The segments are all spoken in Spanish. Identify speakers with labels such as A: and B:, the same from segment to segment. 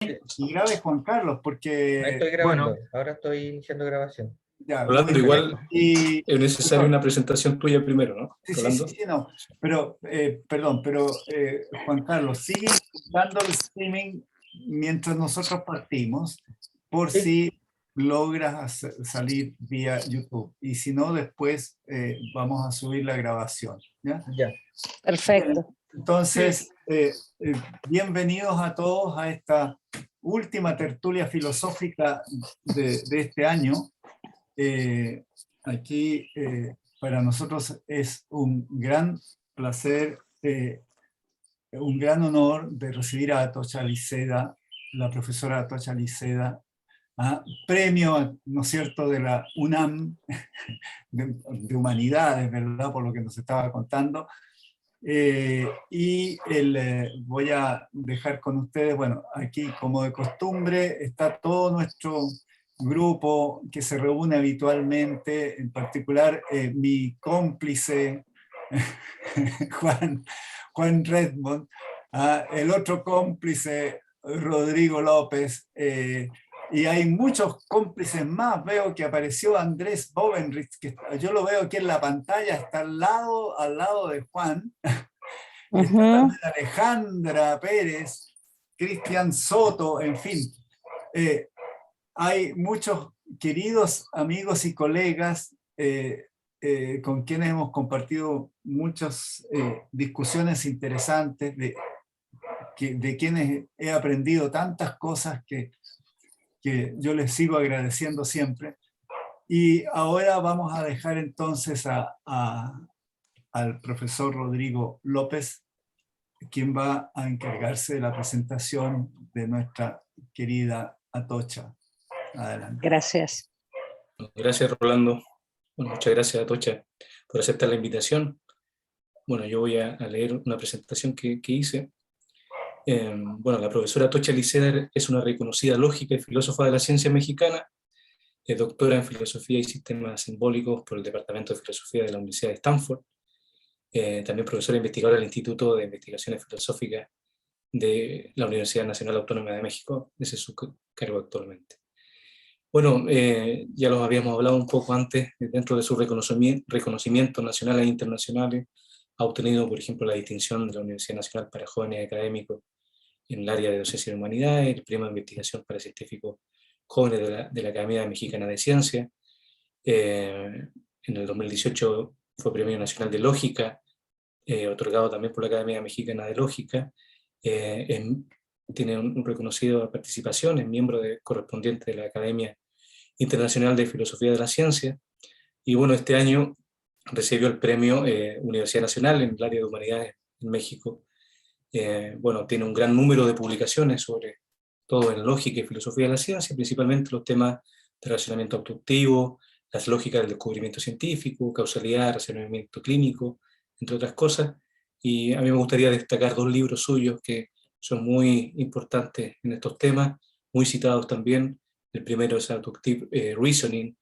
A: Y grave Juan Carlos,
B: Ahí
A: porque,
B: estoy grabando,
A: bueno,
B: ahora estoy iniciando grabación.
A: ya, muy
C: Rolando,
A: bien.
C: igual
A: Y,
C: es necesaria una
A: perdón,
C: presentación tuya primero, ¿no,
A: sí,
C: Rolando?
A: no, pero, perdón, pero Juan Carlos, sigue dando el streaming mientras nosotros partimos, por
B: Sí,
A: si logras salir vía YouTube. Y si no, después vamos a subir la grabación, ¿ya?
B: ya.
D: Perfecto.
A: Entonces, bienvenidos a todos a esta última tertulia filosófica de este año. Aquí para nosotros es un gran placer, un gran honor de recibir a Atocha Liceda, la profesora Atocha Liceda, premio, ¿no es cierto?, de la UNAM de Humanidades, ¿verdad?, por lo que nos estaba contando. Voy a dejar con ustedes, bueno, aquí como de costumbre está todo nuestro grupo que se reúne habitualmente, en particular mi cómplice Juan Redmond, el otro cómplice Rodrigo López, y hay muchos cómplices más. Veo que apareció Andrés Bovenritz, que yo lo veo aquí en la pantalla, está al lado de Juan. Está también Alejandra Pérez, Cristian Soto, en fin. Hay muchos queridos amigos y colegas con quienes hemos compartido muchas discusiones interesantes, de quienes he aprendido tantas cosas que yo les sigo agradeciendo siempre. Y ahora vamos a dejar entonces al profesor Rodrigo López, quien va a encargarse de la presentación de nuestra querida Atocha. Adelante.
D: Gracias.
C: Gracias, Rolando. Bueno, muchas gracias, Atocha, por aceptar la invitación. Bueno, yo voy a leer una presentación que hice. Bueno, la profesora Atocha Liceda es una reconocida lógica y filósofa de la ciencia mexicana, es doctora en Filosofía y Sistemas Simbólicos por el Departamento de Filosofía de la Universidad de Stanford, también profesora investigadora del Instituto de Investigaciones Filosóficas de la Universidad Nacional Autónoma de México. Ese es su cargo actualmente. Bueno, ya los habíamos hablado un poco antes, dentro de su reconocimientos nacionales e internacionales, ha obtenido, por ejemplo, la distinción de la Universidad Nacional para Jóvenes Académicos en el área de docencia de humanidades, el premio de investigación para científicos jóvenes de la Academia Mexicana de Ciencia. En el 2018 fue Premio Nacional de Lógica, otorgado también por la Academia Mexicana de Lógica. Tiene una reconocida participación, es miembro correspondiente de la Academia Internacional de Filosofía de la Ciencia. Y bueno, este año recibió el premio Universidad Nacional en el área de Humanidades en México. Bueno, tiene un gran número de publicaciones sobre todo en lógica y filosofía de la ciencia, principalmente los temas de relacionamiento abductivo, las lógicas del descubrimiento científico, causalidad, razonamiento clínico, entre otras cosas. Y a mí me gustaría destacar dos libros suyos que son muy importantes en estos temas, muy citados también. El primero es Abductive Reasoning,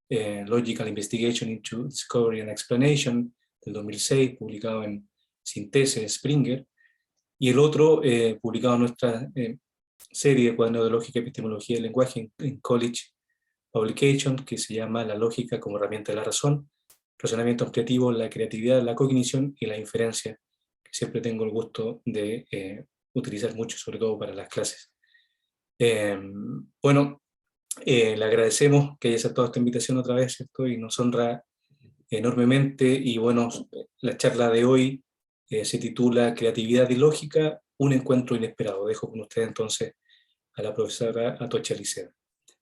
C: Logical Investigation into Discovery and Explanation, del 2006, publicado en Synthesis Springer. Y el otro, publicado en nuestra serie de cuadernos de lógica, epistemología y lenguaje en College Publication, que se llama La lógica como herramienta de la razón, razonamiento ampliativo, la creatividad, la cognición y la inferencia, que siempre tengo el gusto de utilizar mucho, sobre todo para las clases. Bueno, le agradecemos que haya aceptado esta invitación otra vez, ¿cierto? Y nos honra enormemente. Y bueno, la charla de hoy se titula Creatividad y Lógica, un encuentro inesperado. Dejo con ustedes entonces a la profesora Atocha Liceda.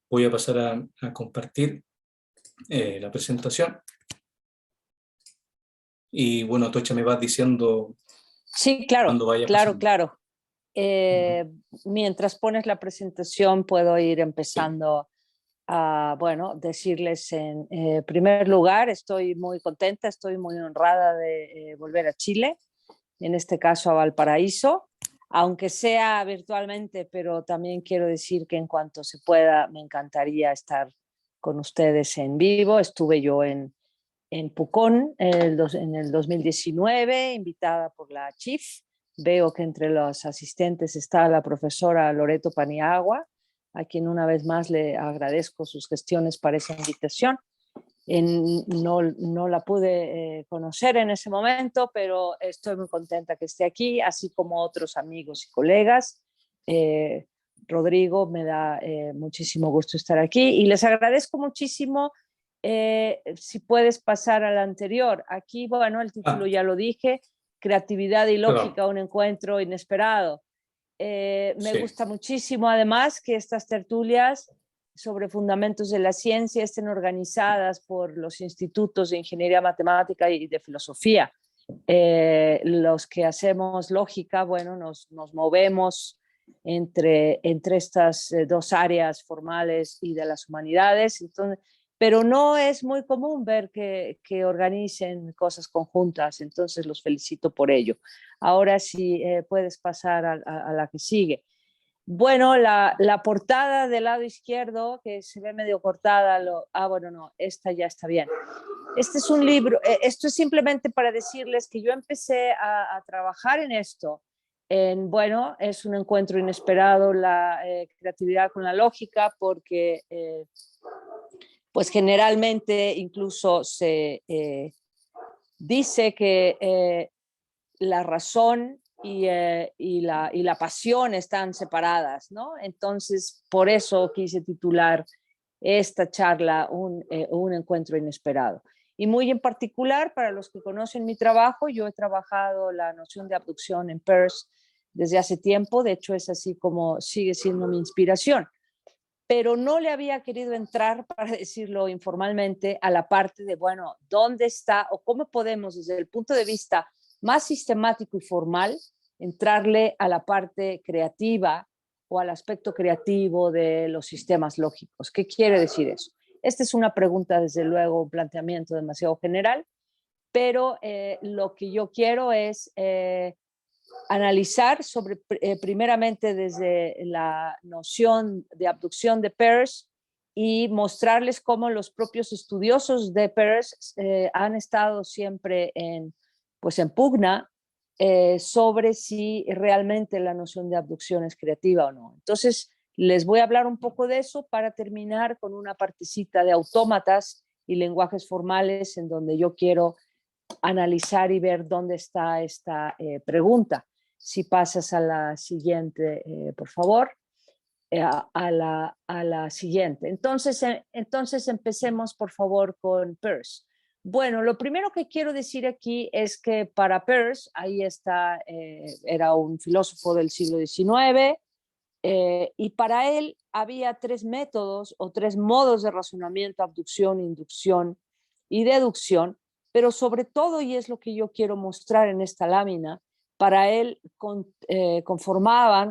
C: Voy a pasar a compartir la presentación. Y bueno, Atocha, me vas diciendo
D: Sí, claro,
C: cuando vaya
D: claro,
C: pasando.
D: claro. Mientras pones la presentación puedo ir empezando a, bueno, decirles en primer lugar, estoy muy contenta, estoy muy honrada de volver a Chile, en este caso a Valparaíso, aunque sea virtualmente, pero también quiero decir que en cuanto se pueda, me encantaría estar con ustedes en vivo. Estuve yo en Pucón en el 2019, invitada por la Chief, Veo que entre los asistentes está la profesora Loreto Paniagua, a quien una vez más le agradezco sus gestiones para esa invitación. No la pude conocer en ese momento, pero estoy muy contenta que esté aquí, así como otros amigos y colegas. Rodrigo, me da muchísimo gusto estar aquí y les agradezco muchísimo. Si puedes pasar al anterior. Aquí, bueno, el título ya lo dije, Creatividad y Lógica, un encuentro inesperado. Me gusta muchísimo además que estas tertulias sobre fundamentos de la ciencia estén organizadas por los institutos de ingeniería matemática y de filosofía. Los que hacemos lógica, bueno, nos movemos entre estas dos áreas formales y de las humanidades, entonces, pero no es muy común ver que organicen cosas conjuntas, entonces los felicito por ello. Ahora sí puedes pasar a la que sigue. Bueno, la portada del lado izquierdo, que se ve medio cortada, bueno, no, esta ya está bien. Este es un libro, esto es simplemente para decirles que yo empecé a trabajar en esto. Bueno, es un encuentro inesperado, la creatividad con la lógica, porque pues generalmente incluso se dice que la razón y la pasión están separadas, ¿no? Entonces, por eso quise titular esta charla un encuentro inesperado. Y muy en particular, para los que conocen mi trabajo, yo he trabajado la noción de abducción en Peirce desde hace tiempo, de hecho es así como sigue siendo mi inspiración, pero no le había querido entrar, para decirlo informalmente, a la parte de, bueno, ¿dónde está o cómo podemos desde el punto de vista más sistemático y formal entrarle a la parte creativa o al aspecto creativo de los sistemas lógicos? ¿Qué quiere decir eso? Esta es una pregunta, desde luego, un planteamiento demasiado general, pero lo que yo quiero es analizar primeramente desde la noción de abducción de Peirce y mostrarles cómo los propios estudiosos de Peirce han estado siempre en pugna sobre si realmente la noción de abducción es creativa o no. Entonces, les voy a hablar un poco de eso para terminar con una partecita de autómatas y lenguajes formales en donde yo quiero analizar y ver dónde está esta pregunta. Si pasas a la siguiente, por favor. A la siguiente. Entonces empecemos, por favor, con Peirce. Bueno, lo primero que quiero decir aquí es que para Peirce, ahí está, era un filósofo del siglo XIX, y para él había tres métodos o tres modos de razonamiento: abducción, inducción y deducción, pero sobre todo, y es lo que yo quiero mostrar en esta lámina, para él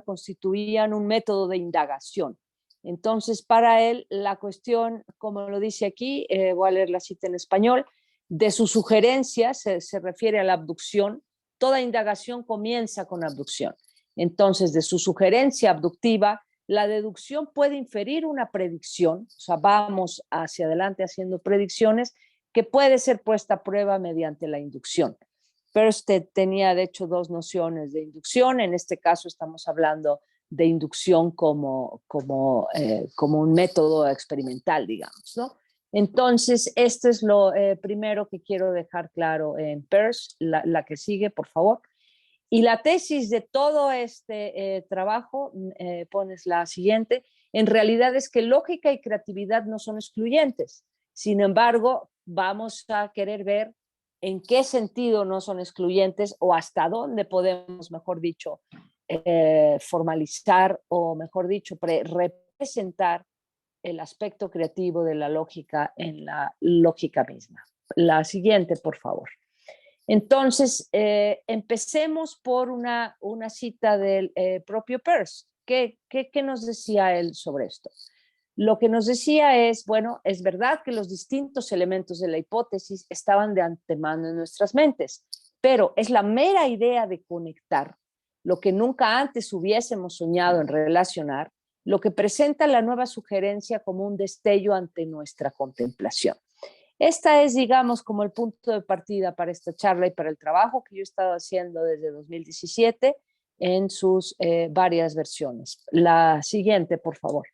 D: constituían un método de indagación. Entonces, para él, la cuestión, como lo dice aquí, voy a leer la cita en español, de su sugerencia se refiere a la abducción. Toda indagación comienza con abducción. Entonces, de su sugerencia abductiva, la deducción puede inferir una predicción, o sea, vamos hacia adelante haciendo predicciones que puede ser puesta a prueba mediante la inducción. Peirce tenía, de hecho, dos nociones de inducción. En este caso estamos hablando de inducción como un método experimental, digamos, ¿no? Entonces, esto es lo primero que quiero dejar claro en Peirce. La que sigue, por favor. Y la tesis de todo este trabajo, pones la siguiente, en realidad es que lógica y creatividad no son excluyentes. Sin embargo, vamos a querer ver en qué sentido no son excluyentes o hasta dónde podemos, mejor dicho, formalizar o, mejor dicho, representar el aspecto creativo de la lógica en la lógica misma. La siguiente, por favor. Entonces, empecemos por una cita del propio Peirce. ¿Qué nos decía él sobre esto? Lo que nos decía es, bueno, es verdad que los distintos elementos de la hipótesis estaban de antemano en nuestras mentes, pero es la mera idea de conectar lo que nunca antes hubiésemos soñado en relacionar, lo que presenta la nueva sugerencia como un destello ante nuestra contemplación. Esta es, digamos, como el punto de partida para esta charla y para el trabajo que yo he estado haciendo desde 2017 en sus varias versiones. La siguiente, por favor.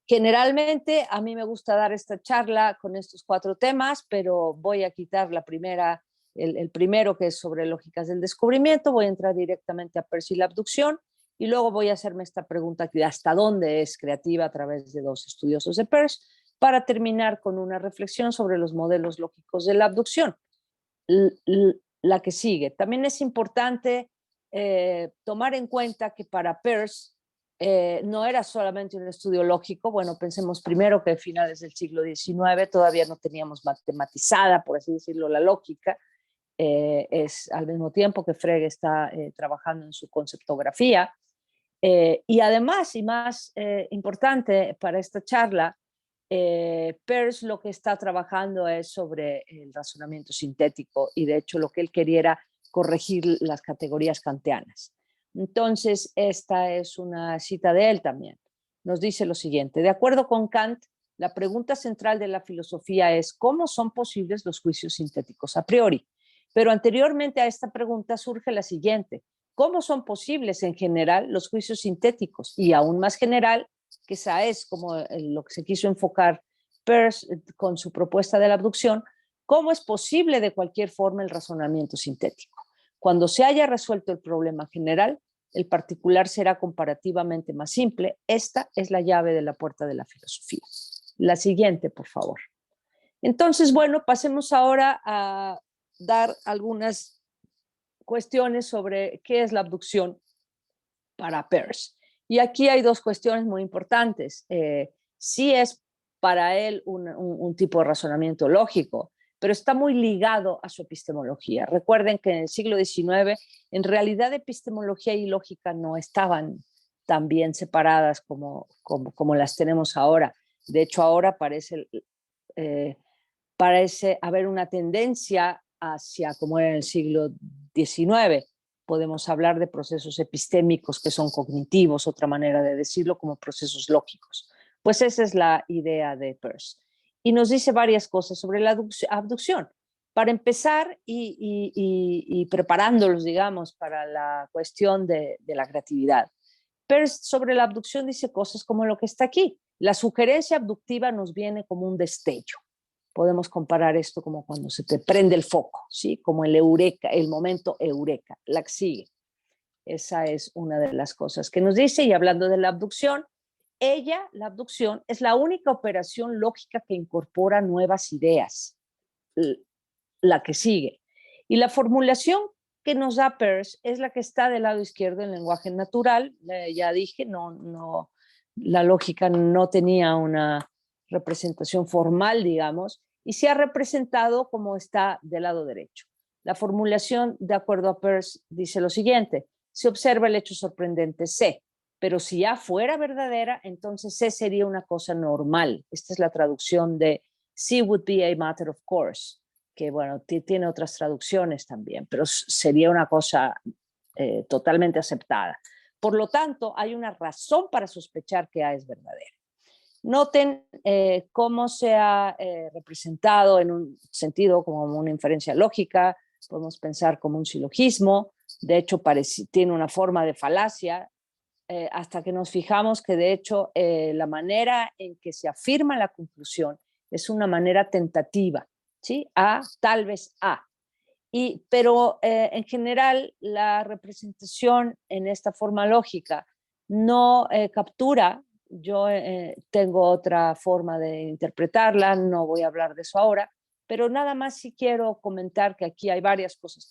D: Generalmente a mí me gusta dar esta charla con estos 4 temas, pero voy a quitar la primera, el primero, que es sobre lógicas del descubrimiento. Voy a entrar directamente a Peirce y la abducción y luego voy a hacerme esta pregunta de hasta dónde es creativa a través de 2 estudiosos de Peirce, para terminar con una reflexión sobre los modelos lógicos de la abducción. La que sigue. También es importante tomar en cuenta que para Peirce no era solamente un estudio lógico. Bueno, pensemos primero que a finales del siglo XIX todavía no teníamos matematizada, por así decirlo, la lógica. Es al mismo tiempo que Frege está trabajando en su conceptografía. Y además, y más importante para esta charla, Peirce lo que está trabajando es sobre el razonamiento sintético, y de hecho lo que él quería era corregir las categorías kantianas. Entonces, esta es una cita de él también. Nos dice lo siguiente: de acuerdo con Kant, la pregunta central de la filosofía es ¿cómo son posibles los juicios sintéticos a priori? Pero anteriormente a esta pregunta surge la siguiente: ¿cómo son posibles en general los juicios sintéticos? Y aún más general, que esa es como lo que se quiso enfocar Peirce con su propuesta de la abducción, ¿cómo es posible de cualquier forma el razonamiento sintético? Cuando se haya resuelto el problema general, el particular será comparativamente más simple. Esta es la llave de la puerta de la filosofía. La siguiente, por favor. Entonces, bueno, pasemos ahora a dar algunas cuestiones sobre qué es la abducción para Peirce. Y aquí hay 2 cuestiones muy importantes. Sí es para él un tipo de razonamiento lógico, pero está muy ligado a su epistemología. Recuerden que en el siglo XIX, en realidad, epistemología y lógica no estaban tan bien separadas como las tenemos ahora. De hecho, ahora parece haber una tendencia hacia, como era en el siglo XIX, podemos hablar de procesos epistémicos que son cognitivos, otra manera de decirlo, como procesos lógicos. Pues esa es la idea de Peirce. Y nos dice varias cosas sobre la abducción. Para empezar, y preparándolos, digamos, para la cuestión de la creatividad, Peirce sobre la abducción dice cosas como lo que está aquí. La sugerencia abductiva nos viene como un destello. Podemos comparar esto como cuando se te prende el foco, ¿sí? Como el eureka, el momento eureka, la que sigue. Esa es una de las cosas que nos dice. Y hablando de la abducción, la abducción, es la única operación lógica que incorpora nuevas ideas, la que sigue. Y la formulación que nos da Peirce es la que está del lado izquierdo en lenguaje natural. Ya dije, la lógica no tenía una representación formal, digamos, y se ha representado como está del lado derecho. La formulación, de acuerdo a Peirce, dice lo siguiente: se observa el hecho sorprendente C, pero si ya fuera verdadera, entonces C sería una cosa normal. Esta es la traducción de C would be a matter of course, que bueno, tiene otras traducciones también, pero sería una cosa totalmente aceptada. Por lo tanto, hay una razón para sospechar que A es verdadera. Noten cómo se ha representado en un sentido como una inferencia lógica. Podemos pensar como un silogismo. De hecho, tiene una forma de falacia, hasta que nos fijamos que de hecho la manera en que se afirma la conclusión es una manera tentativa, ¿sí? A, tal vez A. Pero en general la representación en esta forma lógica no captura. Yo tengo otra forma de interpretarla, no voy a hablar de eso ahora, pero nada más sí quiero comentar que aquí hay varias cosas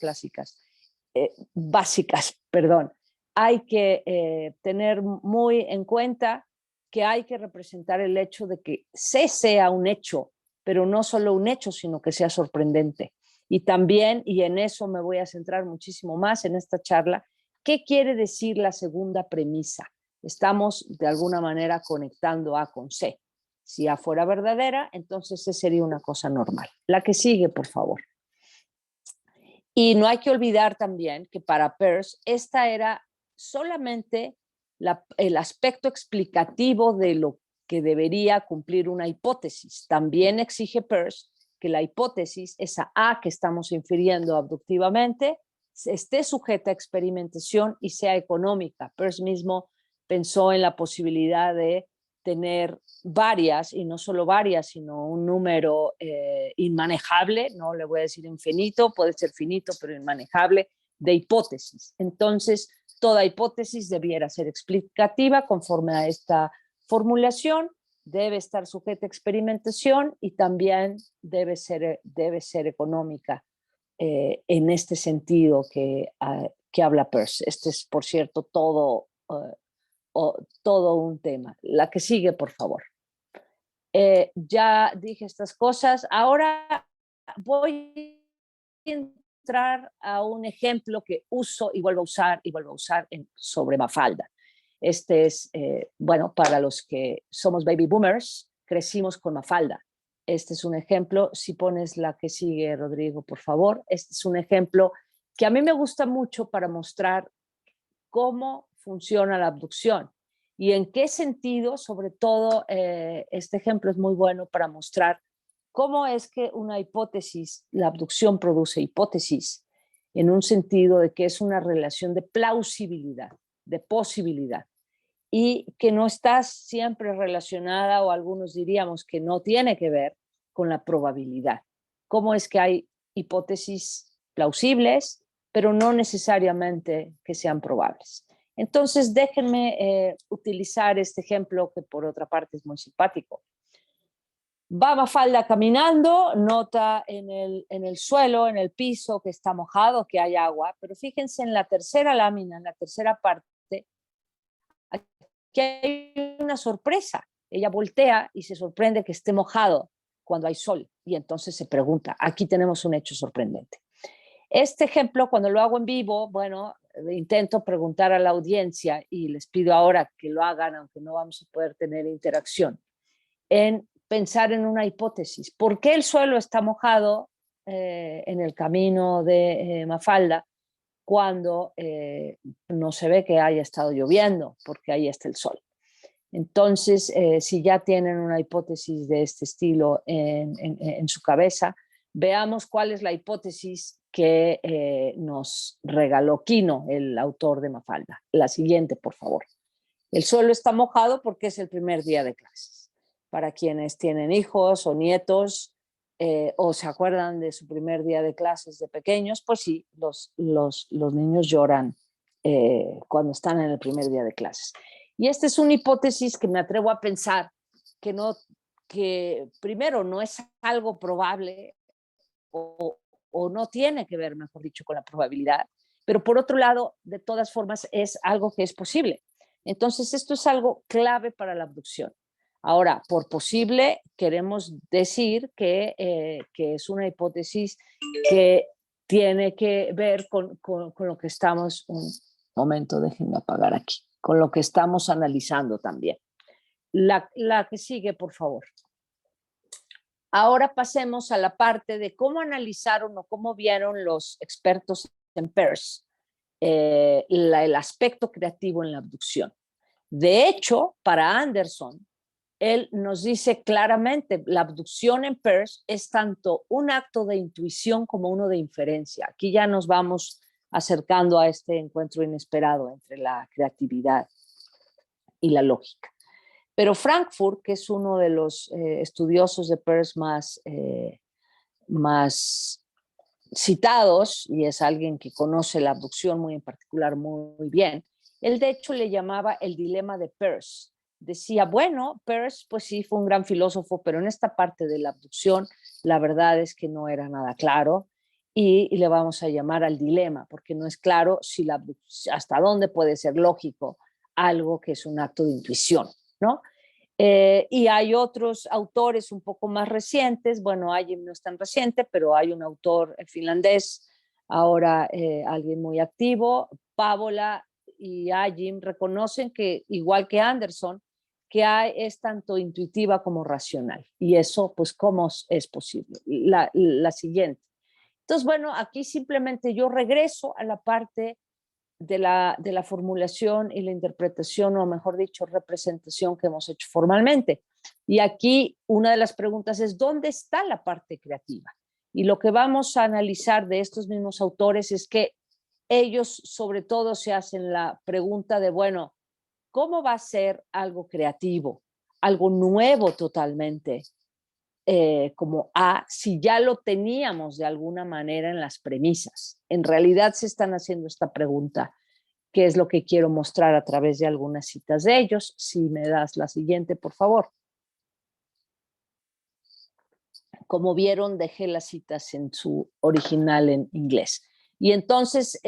D: básicas, perdón. Hay que tener muy en cuenta que hay que representar el hecho de que C sea un hecho, pero no solo un hecho, sino que sea sorprendente. Y también, y en eso me voy a centrar muchísimo más en esta charla, ¿qué quiere decir la segunda premisa? Estamos de alguna manera conectando A con C. Si A fuera verdadera, entonces C sería una cosa normal. La que sigue, por favor. Y no hay que olvidar también que para Peirce esta era solamente el aspecto explicativo de lo que debería cumplir una hipótesis. También exige Peirce que la hipótesis, esa A que estamos infiriendo abductivamente, esté sujeta a experimentación y sea económica. Peirce mismo pensó en la posibilidad de tener varias, y no solo varias, sino un número inmanejable, no le voy a decir infinito, puede ser finito, pero inmanejable, de hipótesis. Entonces, toda hipótesis debiera ser explicativa conforme a esta formulación, debe estar sujeta a experimentación y también debe ser económica en este sentido que habla Peirce. Este es, por cierto, todo un tema. La que sigue, por favor. Ya dije estas cosas. Ahora voy a entrar a un ejemplo que uso y vuelvo a usar sobre Mafalda. Este es, bueno, para los que somos baby boomers, crecimos con Mafalda. Este es un ejemplo. Si pones la que sigue, Rodrigo, por favor. Este es un ejemplo que a mí me gusta mucho para mostrar cómo funciona la abducción y en qué sentido, sobre todo, este ejemplo es muy bueno para mostrar cómo es que una hipótesis, la abducción produce hipótesis, en un sentido de que es una relación de plausibilidad, de posibilidad, y que no está siempre relacionada, o algunos diríamos que no tiene que ver con la probabilidad. Cómo es que hay hipótesis plausibles, pero no necesariamente que sean probables. Entonces, déjenme utilizar este ejemplo que por otra parte es muy simpático. Va Mafalda caminando, nota en el suelo, en el piso, que está mojado, que hay agua, pero fíjense en la tercera lámina, en la tercera parte, aquí hay una sorpresa. Ella voltea y se sorprende que esté mojado cuando hay sol, y entonces se pregunta, aquí tenemos un hecho sorprendente. Este ejemplo, cuando lo hago en vivo, bueno, intento preguntar a la audiencia y les pido ahora que lo hagan, aunque no vamos a poder tener interacción, en pensar en una hipótesis. ¿Por qué el suelo está mojado en el camino de Mafalda cuando no se ve que haya estado lloviendo? Porque ahí está el sol. Entonces, si ya tienen una hipótesis de este estilo en su cabeza, veamos cuál es la hipótesis que nos regaló Quino, el autor de Mafalda. La siguiente, por favor. El suelo está mojado porque es el primer día de clases. Para quienes tienen hijos o nietos o se acuerdan de su primer día de clases de pequeños, pues sí, los niños lloran cuando están en el primer día de clases. Y esta es una hipótesis que me atrevo a pensar que primero no es algo probable o no tiene que ver, mejor dicho, con la probabilidad, pero por otro lado, de todas formas, es algo que es posible. Entonces, esto es algo clave para la abducción. Ahora, por posible, queremos decir que es una hipótesis que tiene que ver con lo que estamos, un momento, déjenme apagar aquí, con lo que estamos analizando también. La que sigue, por favor. Ahora pasemos a la parte de cómo analizaron o cómo vieron los expertos en Peirce el aspecto creativo en la abducción. De hecho, para Anderson, él nos dice claramente, la abducción en Peirce es tanto un acto de intuición como uno de inferencia. Aquí ya nos vamos acercando a este encuentro inesperado entre la creatividad y la lógica. Pero Frankfurt, que es uno de los estudiosos de Peirce más citados, y es alguien que conoce la abducción muy en particular muy bien, él de hecho le llamaba el dilema de Peirce. Decía, bueno, Peirce pues sí fue un gran filósofo, pero en esta parte de la abducción la verdad es que no era nada claro y le vamos a llamar al dilema, porque no es claro si hasta dónde puede ser lógico algo que es un acto de intuición, ¿no? Y hay otros autores un poco más recientes, bueno, Agim no es tan reciente, pero hay un autor finlandés, ahora alguien muy activo, Pavola y Agim reconocen que, igual que Anderson, que es tanto intuitiva como racional. Y eso, pues, ¿cómo es posible? La siguiente. Entonces, bueno, aquí simplemente yo regreso a la parte de la formulación y la interpretación, o mejor dicho, representación que hemos hecho formalmente. Y aquí una de las preguntas es, ¿dónde está la parte creativa? Y lo que vamos a analizar de estos mismos autores es que ellos sobre todo se hacen la pregunta de, bueno, ¿cómo va a ser algo creativo, algo nuevo totalmente, como A, si ya lo teníamos de alguna manera en las premisas? En realidad se están haciendo esta pregunta, que es lo que quiero mostrar a través de algunas citas de ellos. Si me das la siguiente, por favor. Como vieron, dejé las citas en su original en inglés. Y entonces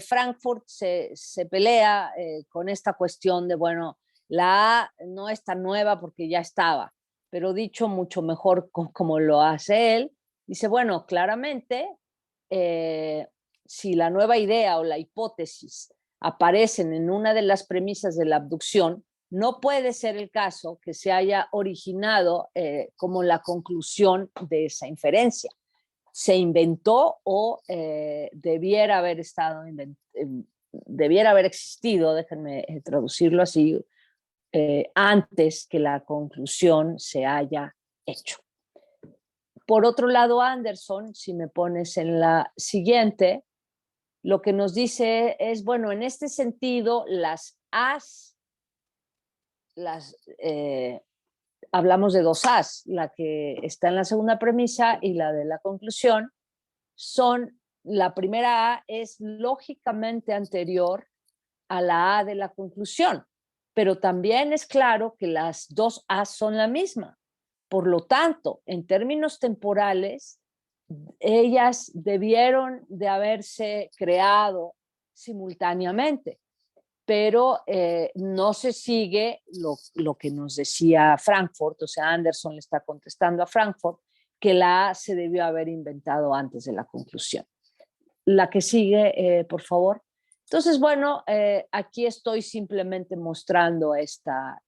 D: Frankfurt se pelea con esta cuestión de, bueno, la A no es tan nueva porque ya estaba, pero dicho mucho mejor como lo hace él, dice, bueno, claramente, si la nueva idea o la hipótesis aparecen en una de las premisas de la abducción, no puede ser el caso que se haya originado como la conclusión de esa inferencia. Se inventó o debiera haber existido, déjenme traducirlo así, antes que la conclusión se haya hecho. Por otro lado, Anderson, si me pones en la siguiente, lo que nos dice es, bueno, en este sentido, las As, hablamos de dos As, la que está en la segunda premisa y la de la conclusión, la primera A es lógicamente anterior a la A de la conclusión, pero también es claro que las dos As son la misma. Por lo tanto, en términos temporales, ellas debieron de haberse creado simultáneamente, pero no se sigue lo que nos decía Frankfurt, o sea, Anderson le está contestando a Frankfurt que la A se debió haber inventado antes de la conclusión. La que sigue, por favor. Entonces, bueno, aquí estoy simplemente mostrando esta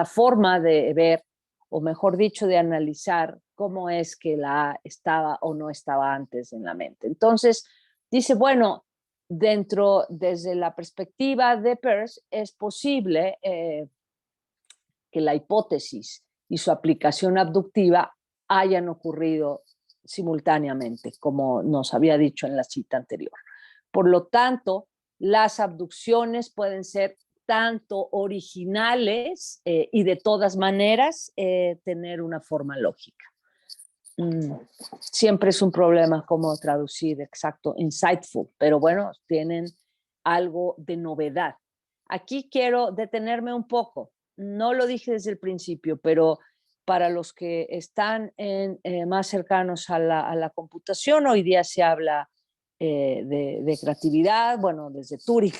D: forma de ver, o mejor dicho, de analizar cómo es que la A estaba o no estaba antes en la mente. Entonces, dice, bueno, desde la perspectiva de Peirce, es posible que la hipótesis y su aplicación abductiva hayan ocurrido simultáneamente, como nos había dicho en la cita anterior. Por lo tanto, las abducciones pueden ser tanto originales y de todas maneras tener una forma lógica. Siempre es un problema cómo traducir exacto, insightful, pero bueno, tienen algo de novedad. Aquí quiero detenerme un poco. No lo dije desde el principio, pero para los que están más cercanos a la computación, hoy día se habla de creatividad. Bueno, desde Turing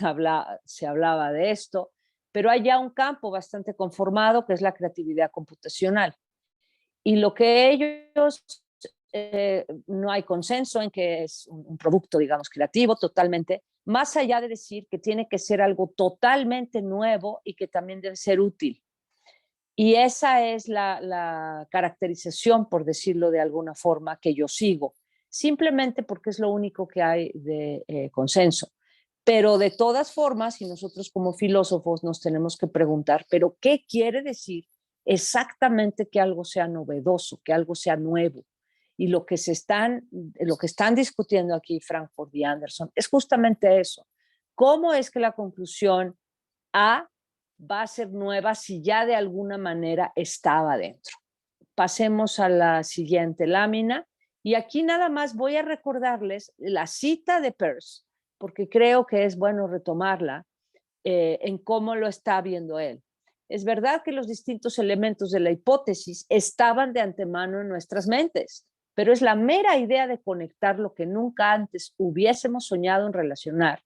D: se hablaba de esto, pero hay ya un campo bastante conformado que es la creatividad computacional. Y lo que ellos, no hay consenso en que es un producto, digamos, creativo totalmente, más allá de decir que tiene que ser algo totalmente nuevo y que también debe ser útil. Y esa es la caracterización, por decirlo de alguna forma, que yo sigo, simplemente porque es lo único que hay de consenso. Pero de todas formas, y nosotros como filósofos nos tenemos que preguntar, ¿pero qué quiere decir exactamente que algo sea novedoso, que algo sea nuevo? Y lo que están discutiendo aquí Frankfurt y Anderson es justamente eso. ¿Cómo es que la conclusión A va a ser nueva si ya de alguna manera estaba dentro? Pasemos a la siguiente lámina. Y aquí nada más voy a recordarles la cita de Peirce, porque creo que es bueno retomarla en cómo lo está viendo él. Es verdad que los distintos elementos de la hipótesis estaban de antemano en nuestras mentes, pero es la mera idea de conectar lo que nunca antes hubiésemos soñado en relacionar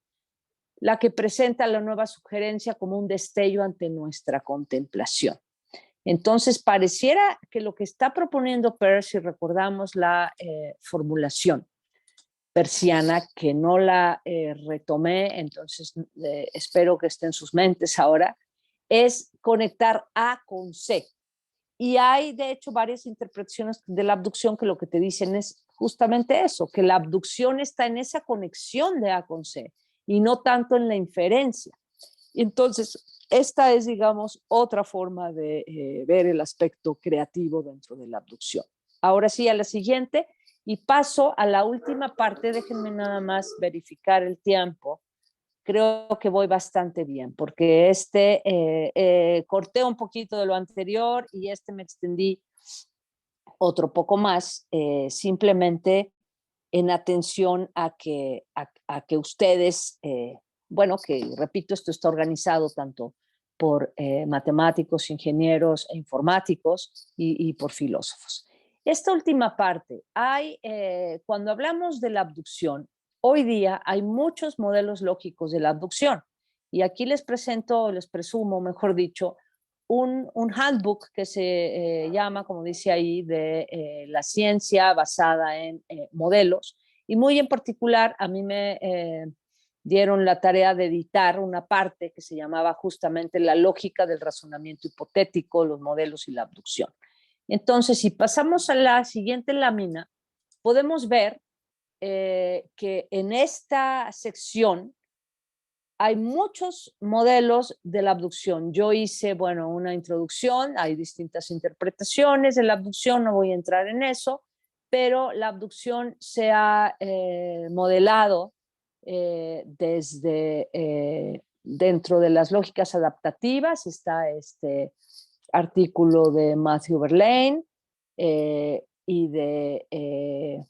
D: la que presenta la nueva sugerencia como un destello ante nuestra contemplación. Entonces, pareciera que lo que está proponiendo Peirce, si recordamos la formulación persiana, que no la retomé, entonces espero que esté en sus mentes ahora, es conectar A con C. Y hay, de hecho, varias interpretaciones de la abducción que lo que te dicen es justamente eso, que la abducción está en esa conexión de A con C y no tanto en la inferencia. Entonces, esta es, digamos, otra forma de ver el aspecto creativo dentro de la abducción. Ahora sí, a la siguiente, y paso a la última parte. Déjenme nada más verificar el tiempo. Creo que voy bastante bien, porque corté un poquito de lo anterior y me extendí otro poco más, simplemente en atención a que ustedes, bueno, que repito, esto está organizado tanto por matemáticos, ingenieros e informáticos y por filósofos. Esta última parte, cuando hablamos de la abducción, hoy día hay muchos modelos lógicos de la abducción. Y aquí les presumo, mejor dicho, un handbook que se llama, como dice ahí, de la ciencia basada en modelos. Y muy en particular, a mí me dieron la tarea de editar una parte que se llamaba justamente la lógica del razonamiento hipotético, los modelos y la abducción. Entonces, si pasamos a la siguiente lámina, podemos ver que en esta sección hay muchos modelos de la abducción. Yo hice, bueno, una introducción, hay distintas interpretaciones de la abducción, no voy a entrar en eso, pero la abducción se ha modelado desde dentro de las lógicas adaptativas. Está este artículo de Matthew Verlaine y de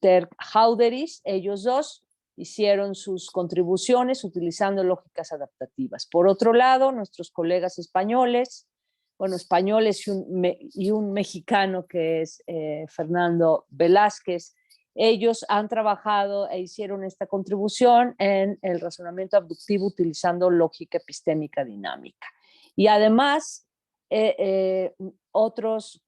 D: Terk Hauderis. Ellos dos hicieron sus contribuciones utilizando lógicas adaptativas. Por otro lado, nuestros colegas españoles, bueno, españoles y un mexicano que es Fernando Velázquez, ellos han trabajado e hicieron esta contribución en el razonamiento abductivo utilizando lógica epistémica dinámica. Y además, otros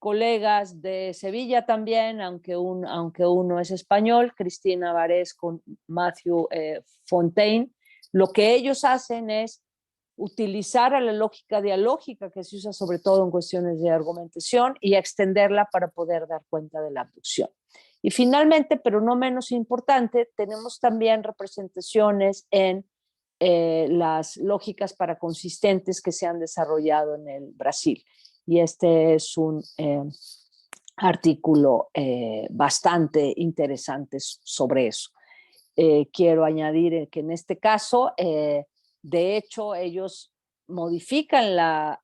D: colegas de Sevilla también, aunque uno es español, Cristina Varés con Matthew Fontaine, lo que ellos hacen es utilizar a la lógica dialógica que se usa sobre todo en cuestiones de argumentación y extenderla para poder dar cuenta de la abducción. Y finalmente, pero no menos importante, tenemos también representaciones en las lógicas paraconsistentes que se han desarrollado en el Brasil. Y este es un artículo bastante interesante sobre eso. Quiero añadir que en este caso, de hecho, ellos modifican la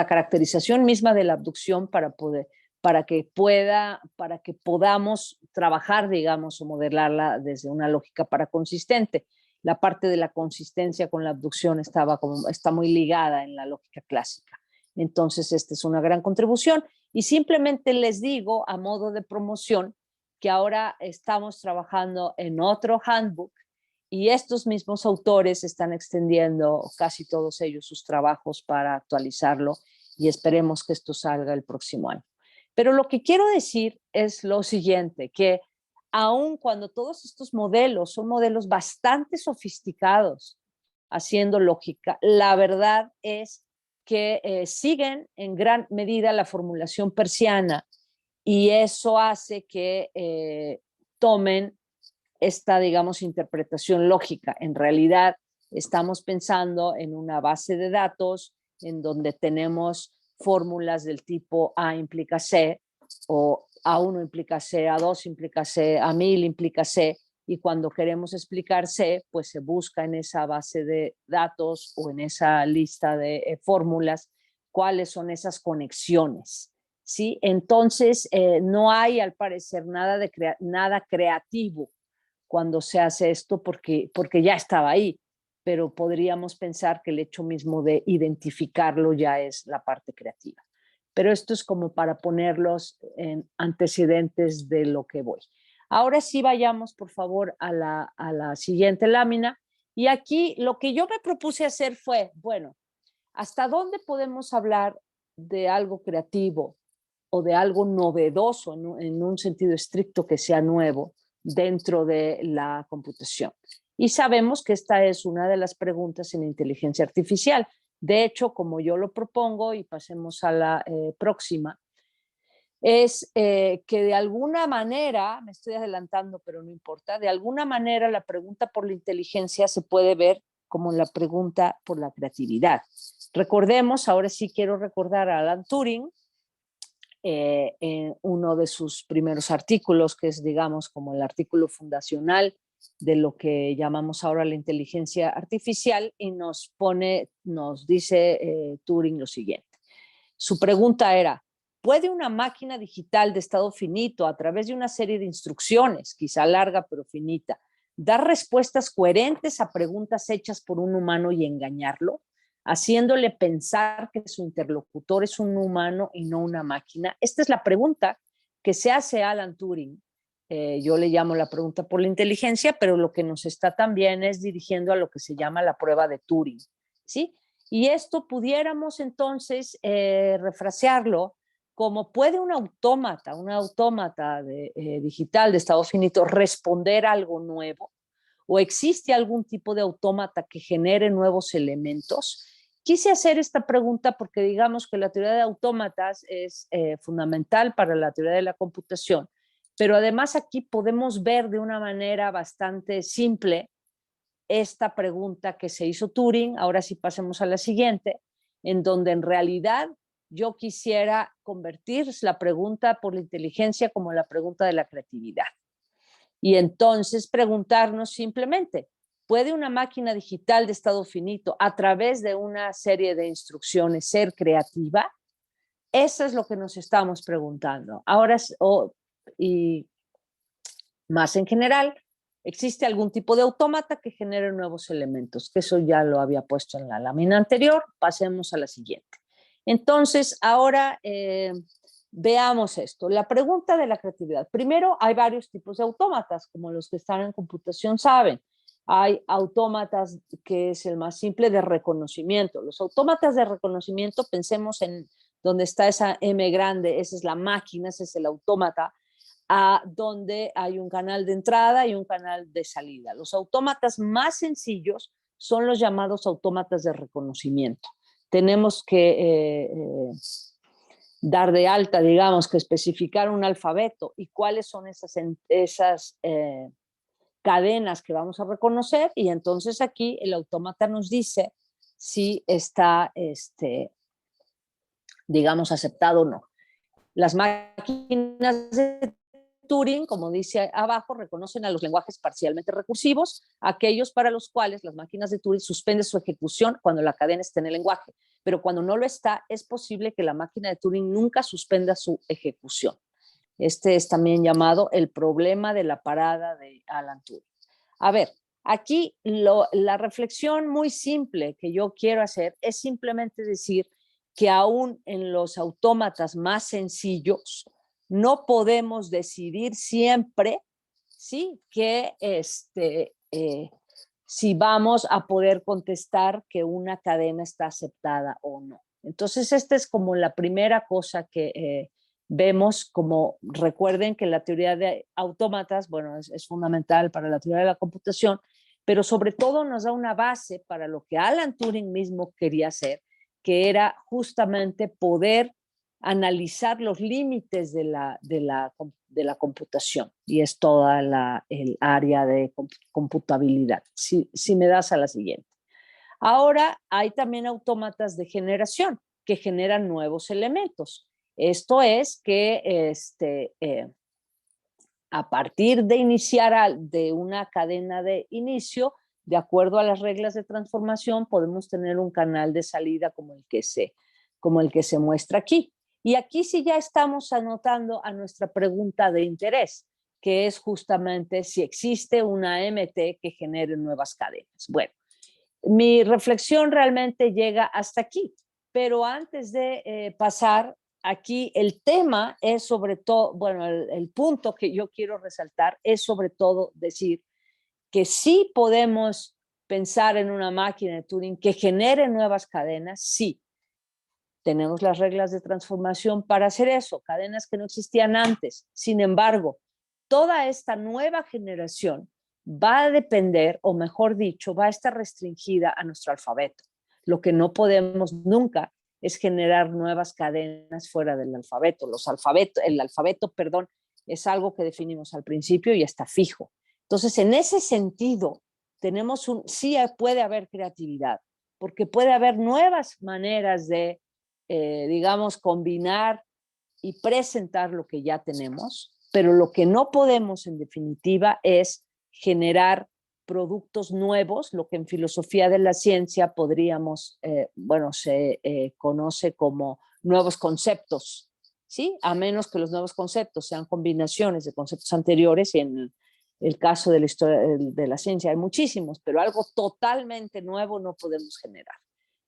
D: caracterización misma de la abducción para que podamos trabajar, digamos, o modelarla desde una lógica paraconsistente. La parte de la consistencia con la abducción está muy ligada en la lógica clásica. Entonces, esta es una gran contribución. Y simplemente les digo, a modo de promoción, que ahora estamos trabajando en otro handbook y estos mismos autores están extendiendo casi todos ellos sus trabajos para actualizarlo y esperemos que esto salga el próximo año. Pero lo que quiero decir es lo siguiente, que aun cuando todos estos modelos son modelos bastante sofisticados haciendo lógica, la verdad es que siguen en gran medida la formulación persiana y eso hace que tomen esta, digamos, interpretación lógica. En realidad estamos pensando en una base de datos en donde tenemos fórmulas del tipo A implica C o A1 implica C, A2 implica C, A1000 implica C, y cuando queremos explicar C, pues se busca en esa base de datos o en esa lista de fórmulas cuáles son esas conexiones, ¿sí? Entonces, no hay al parecer nada creativo cuando se hace esto porque ya estaba ahí, pero podríamos pensar que el hecho mismo de identificarlo ya es la parte creativa. Pero esto es como para ponerlos en antecedentes de lo que voy. Ahora sí vayamos, por favor, a la siguiente lámina. Y aquí lo que yo me propuse hacer fue, bueno, ¿hasta dónde podemos hablar de algo creativo o de algo novedoso en un sentido estricto que sea nuevo dentro de la computación? Y sabemos que esta es una de las preguntas en inteligencia artificial. De hecho, como yo lo propongo, y pasemos a la próxima, es que de alguna manera, me estoy adelantando, pero no importa, de alguna manera la pregunta por la inteligencia se puede ver como la pregunta por la creatividad. Recordemos, ahora sí quiero recordar a Alan Turing, en uno de sus primeros artículos, que es, digamos, como el artículo fundacional de lo que llamamos ahora la inteligencia artificial, y nos dice Turing lo siguiente. Su pregunta era: ¿puede una máquina digital de estado finito, a través de una serie de instrucciones, quizá larga pero finita, dar respuestas coherentes a preguntas hechas por un humano y engañarlo, haciéndole pensar que su interlocutor es un humano y no una máquina? Esta es la pregunta que se hace a Alan Turing. Yo le llamo la pregunta por la inteligencia, pero lo que nos está también es dirigiendo a lo que se llama la prueba de Turing, ¿sí? Y esto pudiéramos entonces refrasearlo como: ¿puede un autómata digital de estado finito responder a algo nuevo? ¿O existe algún tipo de autómata que genere nuevos elementos? Quise hacer esta pregunta porque digamos que la teoría de autómatas es fundamental para la teoría de la computación, pero además aquí podemos ver de una manera bastante simple esta pregunta que se hizo Turing. Ahora sí pasemos a la siguiente, en donde en realidad yo quisiera convertir la pregunta por la inteligencia como la pregunta de la creatividad. Y entonces preguntarnos simplemente: ¿puede una máquina digital de estado finito, a través de una serie de instrucciones, ser creativa? Eso es lo que nos estamos preguntando. Ahora, y más en general, ¿existe algún tipo de autómata que genere nuevos elementos? Que eso ya lo había puesto en la lámina anterior. Pasemos a la siguiente. Entonces, ahora veamos esto. La pregunta de la creatividad. Primero, hay varios tipos de autómatas, como los que están en computación saben. Hay autómatas, que es el más simple, de reconocimiento. Los autómatas de reconocimiento, pensemos en donde está esa M grande, esa es la máquina, ese es el autómata, donde hay un canal de entrada y un canal de salida. Los autómatas más sencillos son los llamados autómatas de reconocimiento. Tenemos que dar de alta, digamos, que especificar un alfabeto y cuáles son esas cadenas que vamos a reconocer, y entonces aquí el autómata nos dice si está, digamos, aceptado o no. Las máquinas de Turing, como dice abajo, reconocen a los lenguajes parcialmente recursivos, aquellos para los cuales las máquinas de Turing suspenden su ejecución cuando la cadena está en el lenguaje, pero cuando no lo está, es posible que la máquina de Turing nunca suspenda su ejecución. Este es también llamado el problema de la parada de Alan Turing. A ver, aquí la reflexión muy simple que yo quiero hacer es simplemente decir que aún en los autómatas más sencillos no podemos decidir siempre, ¿sí?, que si vamos a poder contestar que una cadena está aceptada o no. Entonces, esta es como la primera cosa que vemos. Como recuerden que la teoría de autómatas, bueno, es fundamental para la teoría de la computación, pero sobre todo nos da una base para lo que Alan Turing mismo quería hacer, que era justamente poder analizar los límites de la computación, y es toda el área de computabilidad. Si me das a la siguiente. Ahora hay también autómatas de generación que generan nuevos elementos. Esto es que a partir de iniciar de una cadena de inicio, de acuerdo a las reglas de transformación, podemos tener un canal de salida como el que se muestra aquí. Y aquí sí ya estamos anotando a nuestra pregunta de interés, que es justamente si existe una MT que genere nuevas cadenas. Bueno, mi reflexión realmente llega hasta aquí, pero antes de pasar aquí, el tema es sobre todo, bueno, el punto que yo quiero resaltar es sobre todo decir que sí podemos pensar en una máquina de Turing que genere nuevas cadenas. Sí, tenemos las reglas de transformación para hacer eso, cadenas que no existían antes. Sin embargo, toda esta nueva generación va a depender, o mejor dicho, va a estar restringida a nuestro alfabeto. Lo que no podemos nunca es generar nuevas cadenas fuera del alfabeto. El alfabeto, perdón, es algo que definimos al principio y está fijo. Entonces, en ese sentido, sí puede haber creatividad, porque puede haber nuevas maneras de, digamos, combinar y presentar lo que ya tenemos, pero lo que no podemos, en definitiva, es generar productos nuevos, lo que en filosofía de la ciencia podríamos, se conoce como nuevos conceptos, ¿sí? A menos que los nuevos conceptos sean combinaciones de conceptos anteriores, y en el caso de la historia de la ciencia hay muchísimos, pero algo totalmente nuevo no podemos generar.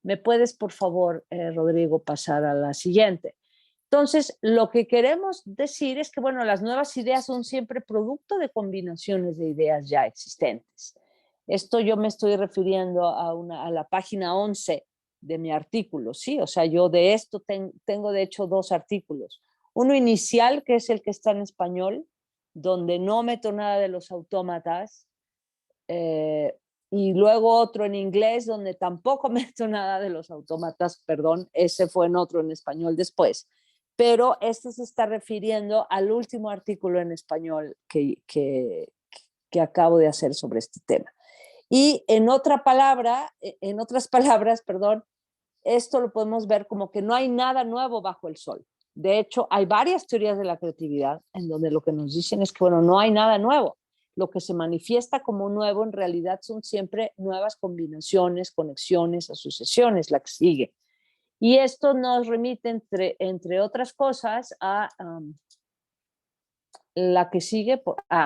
D: ¿Me puedes, por favor, Rodrigo, pasar a la siguiente? Entonces, lo que queremos decir es que, bueno, las nuevas ideas son siempre producto de combinaciones de ideas ya existentes. Esto yo me estoy refiriendo a la página 11 de mi artículo, ¿sí? O sea, yo de esto tengo de hecho 2 artículos. Uno inicial, que es el que está en español, donde no meto nada de los autómatas, y luego otro en inglés, donde tampoco meto nada de los autómatas, perdón, ese fue en otro en español después. Pero este se está refiriendo al último artículo en español que acabo de hacer sobre este tema. Y en otras palabras, perdón, esto lo podemos ver como que no hay nada nuevo bajo el sol. De hecho, hay varias teorías de la creatividad en donde lo que nos dicen es que, bueno, no hay nada nuevo. Lo que se manifiesta como nuevo en realidad son siempre nuevas combinaciones, conexiones, asociaciones, la que sigue. Y esto nos remite, entre otras cosas, a la que sigue.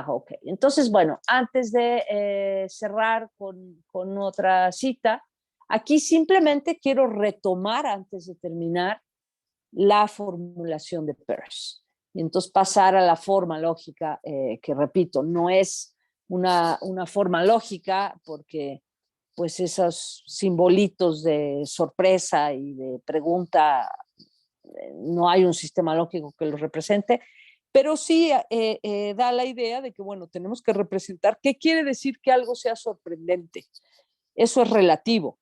D: Ok. Entonces, bueno, antes de cerrar con otra cita, aquí simplemente quiero retomar, antes de terminar, la formulación de Peirce. Y entonces pasar a la forma lógica, que repito, no es una forma lógica, porque pues esos simbolitos de sorpresa y de pregunta, no hay un sistema lógico que los represente, pero sí da la idea de que, bueno, tenemos que representar qué quiere decir que algo sea sorprendente. Eso es relativo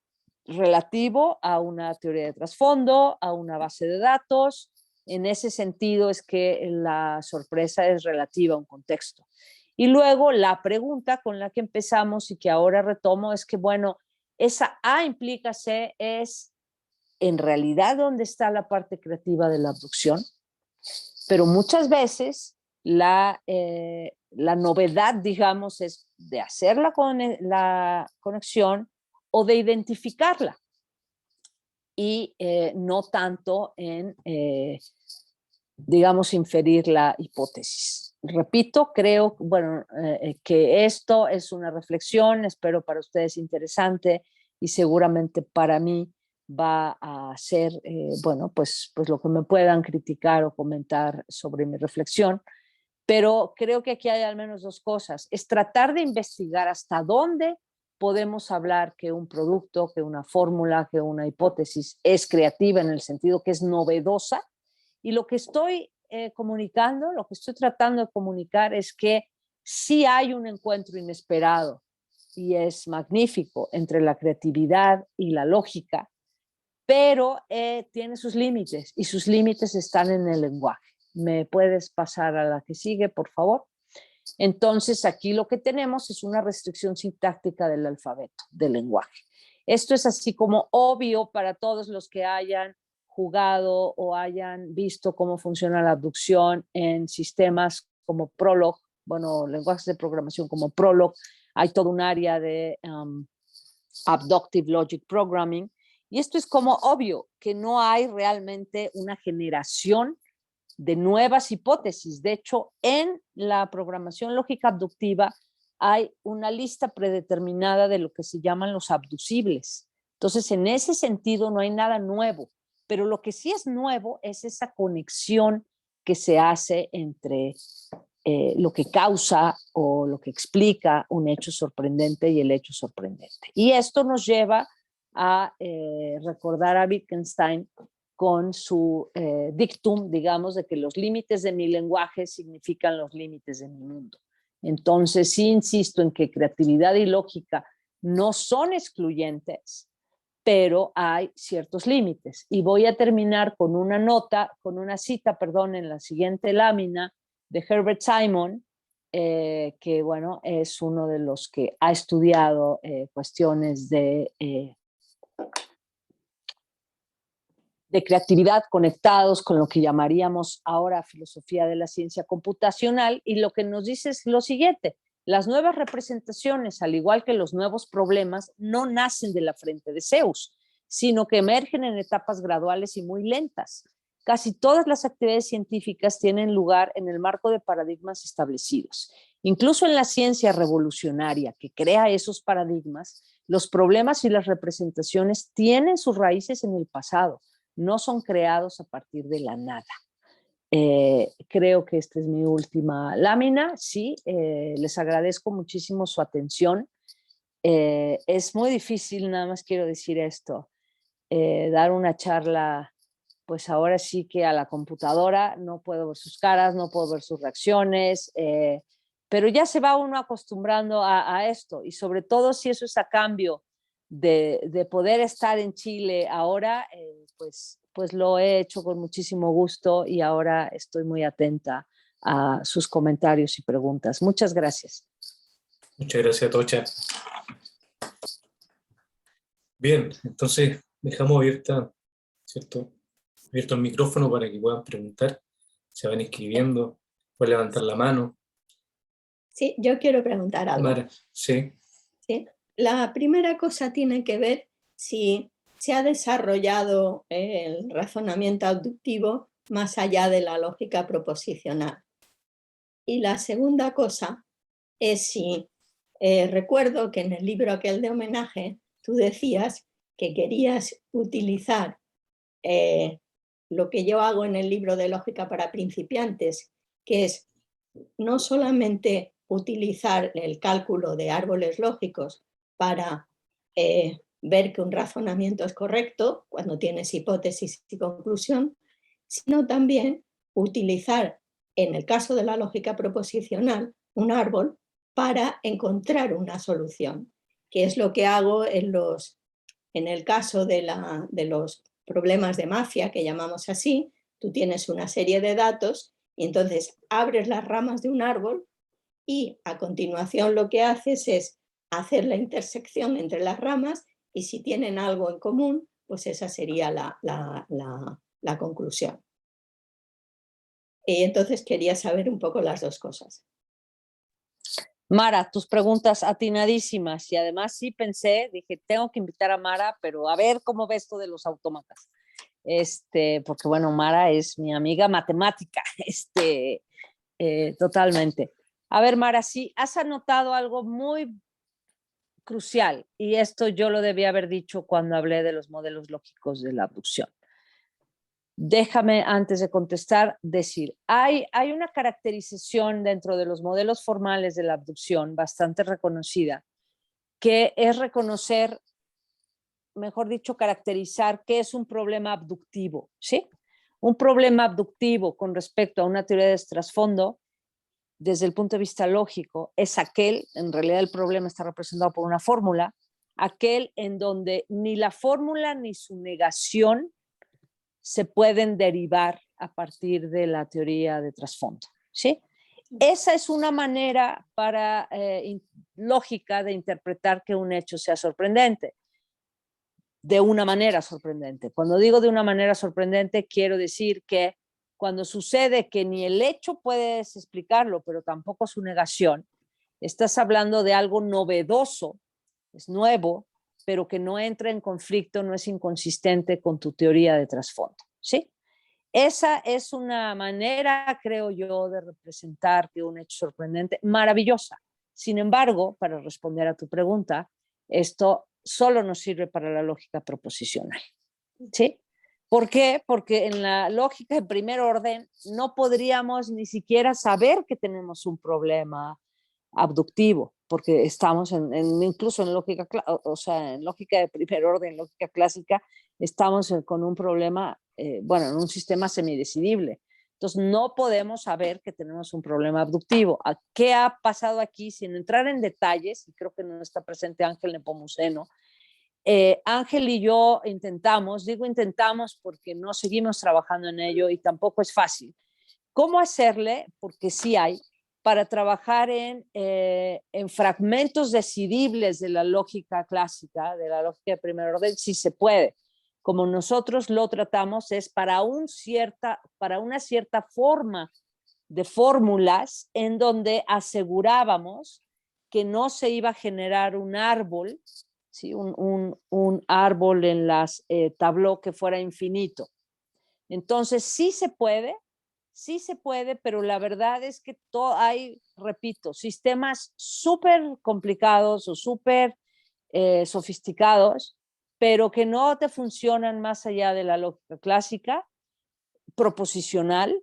D: a una teoría de trasfondo, a una base de datos. En ese sentido es que la sorpresa es relativa a un contexto. Y luego la pregunta con la que empezamos y que ahora retomo es que, bueno, esa A implica C es en realidad dónde está la parte creativa de la abducción, pero muchas veces la novedad, digamos, es de hacer la conexión o de identificarla, y no tanto en, digamos, inferir la hipótesis. Repito, creo, bueno, que esto es una reflexión, espero para ustedes interesante, y seguramente para mí va a ser, bueno, pues lo que me puedan criticar o comentar sobre mi reflexión. Pero creo que aquí hay al menos 2 cosas. Es tratar de investigar hasta dónde podemos hablar que un producto, que una fórmula, que una hipótesis es creativa en el sentido que es novedosa. Y lo que estoy comunicando, lo que estoy tratando de comunicar es que sí hay un encuentro inesperado y es magnífico entre la creatividad y la lógica, pero tiene sus límites, y sus límites están en el lenguaje. ¿Me puedes pasar a la que sigue, por favor? Entonces, aquí lo que tenemos es una restricción sintáctica del alfabeto, del lenguaje. Esto es así como obvio para todos los que hayan jugado o hayan visto cómo funciona la abducción en sistemas como Prolog, bueno, lenguajes de programación como Prolog. Hay todo un área de Abductive Logic Programming, y esto es como obvio que no hay realmente una generación de nuevas hipótesis. De hecho, en la programación lógica abductiva hay una lista predeterminada de lo que se llaman los abducibles. Entonces, en ese sentido, no hay nada nuevo, pero lo que sí es nuevo es esa conexión que se hace entre lo que causa o lo que explica un hecho sorprendente y el hecho sorprendente. Y esto nos lleva a recordar a Wittgenstein con su dictum, digamos, de que los límites de mi lenguaje significan los límites de mi mundo. Entonces, sí insisto en que creatividad y lógica no son excluyentes, pero hay ciertos límites. Y voy a terminar con una cita, en la siguiente lámina de Herbert Simon, que bueno, es uno de los que ha estudiado cuestiones de creatividad conectados con lo que llamaríamos ahora filosofía de la ciencia computacional, y lo que nos dice es lo siguiente: las nuevas representaciones, al igual que los nuevos problemas, no nacen de la frente de Zeus, sino que emergen en etapas graduales y muy lentas. Casi todas las actividades científicas tienen lugar en el marco de paradigmas establecidos. Incluso en la ciencia revolucionaria que crea esos paradigmas, los problemas y las representaciones tienen sus raíces en el pasado, no son creados a partir de la nada. Creo que esta es mi última lámina. Sí, les agradezco muchísimo su atención. Es muy difícil, nada más quiero decir esto, dar una charla, pues ahora sí que a la computadora. No puedo ver sus caras, no puedo ver sus reacciones, pero ya se va uno acostumbrando a esto, y sobre todo si eso es a cambio de poder estar en Chile ahora, pues lo he hecho con muchísimo gusto, y ahora estoy muy atenta a sus comentarios y preguntas. Muchas gracias.
C: Muchas gracias, Tocha. Bien, entonces dejamos ¿cierto? Abierto el micrófono para que puedan preguntar. Se van inscribiendo, pueden levantar la mano.
E: Sí, yo quiero preguntar algo.
C: Mara, sí.
E: ¿Sí? La primera cosa tiene que ver si se ha desarrollado el razonamiento abductivo más allá de la lógica proposicional. Y la segunda cosa es si, recuerdo que en el libro aquel de homenaje tú decías que querías utilizar lo que yo hago en el libro de lógica para principiantes, que es no solamente utilizar el cálculo de árboles lógicos para ver que un razonamiento es correcto cuando tienes hipótesis y conclusión, sino también utilizar, en el caso de la lógica proposicional, un árbol para encontrar una solución, que es lo que hago en el caso de los problemas de mafia, que llamamos así. Tú tienes una serie de datos y entonces abres las ramas de un árbol y a continuación lo que haces es hacer la intersección entre las ramas, y si tienen algo en común, pues esa sería la conclusión. Y entonces quería saber un poco las dos cosas.
D: Mara, tus preguntas atinadísimas, y además sí pensé, dije, tengo que invitar a Mara, pero a ver cómo ves esto de los autómatas. Porque bueno, Mara es mi amiga matemática, totalmente. A ver, Mara, sí, has anotado algo muy crucial, y esto yo lo debía haber dicho cuando hablé de los modelos lógicos de la abducción. Déjame, antes de contestar, decir, hay una caracterización dentro de los modelos formales de la abducción bastante reconocida, que es reconocer, mejor dicho, caracterizar qué es un problema abductivo, ¿sí? Un problema abductivo con respecto a una teoría de trasfondo, desde el punto de vista lógico, es aquel, en realidad el problema está representado por una fórmula, aquel en donde ni la fórmula ni su negación se pueden derivar a partir de la teoría de trasfondo, ¿sí? Esa es una manera lógica de interpretar que un hecho sea sorprendente. De una manera sorprendente. Cuando digo de una manera sorprendente, quiero decir que cuando sucede que ni el hecho puedes explicarlo, pero tampoco su negación, estás hablando de algo novedoso, es nuevo, pero que no entra en conflicto, no es inconsistente con tu teoría de trasfondo, ¿sí? Esa es una manera, creo yo, de representar que un hecho sorprendente, maravillosa. Sin embargo, para responder a tu pregunta, esto solo nos sirve para la lógica proposicional, ¿sí? ¿Por qué? Porque en la lógica de primer orden no podríamos ni siquiera saber que tenemos un problema abductivo, porque estamos incluso en lógica, en lógica de primer orden, lógica clásica, estamos con un problema, en un sistema semidecidible. Entonces no podemos saber que tenemos un problema abductivo. ¿Qué ha pasado aquí? Sin entrar en detalles, y creo que no está presente Ángel Nepomuceno, Ángel y yo intentamos, digo intentamos porque no seguimos trabajando en ello y tampoco es fácil. ¿Cómo hacerle? Porque sí hay, para trabajar en fragmentos decidibles de la lógica clásica, de la lógica de primer orden, sí se puede. Como nosotros lo tratamos es para una cierta forma de fórmulas en donde asegurábamos que no se iba a generar un árbol, ¿sí? un árbol en las tableaux que fuera infinito. Entonces sí se puede, pero la verdad es que hay, repito, sistemas súper complicados o súper sofisticados, pero que no te funcionan más allá de la lógica clásica, proposicional,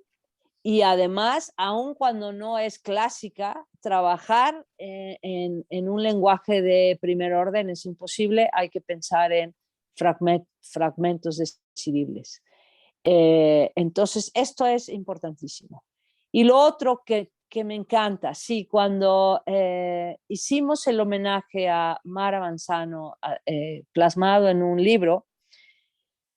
D: y además, aun cuando no es clásica, trabajar en un lenguaje de primer orden es imposible, hay que pensar en fragmentos decidibles. Entonces, esto es importantísimo. Y lo otro que me encanta, sí, cuando hicimos el homenaje a Mara Manzano, plasmado en un libro,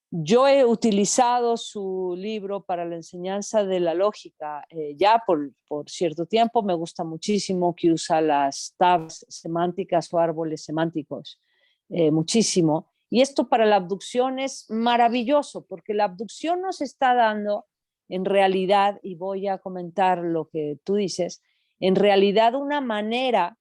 D: yo he utilizado su libro para la enseñanza de la lógica ya por cierto tiempo. Me gusta muchísimo que usa las tablas semánticas o árboles semánticos, muchísimo. Y esto para la abducción es maravilloso, porque la abducción nos está dando, en realidad, y voy a comentar lo que tú dices, en realidad una manera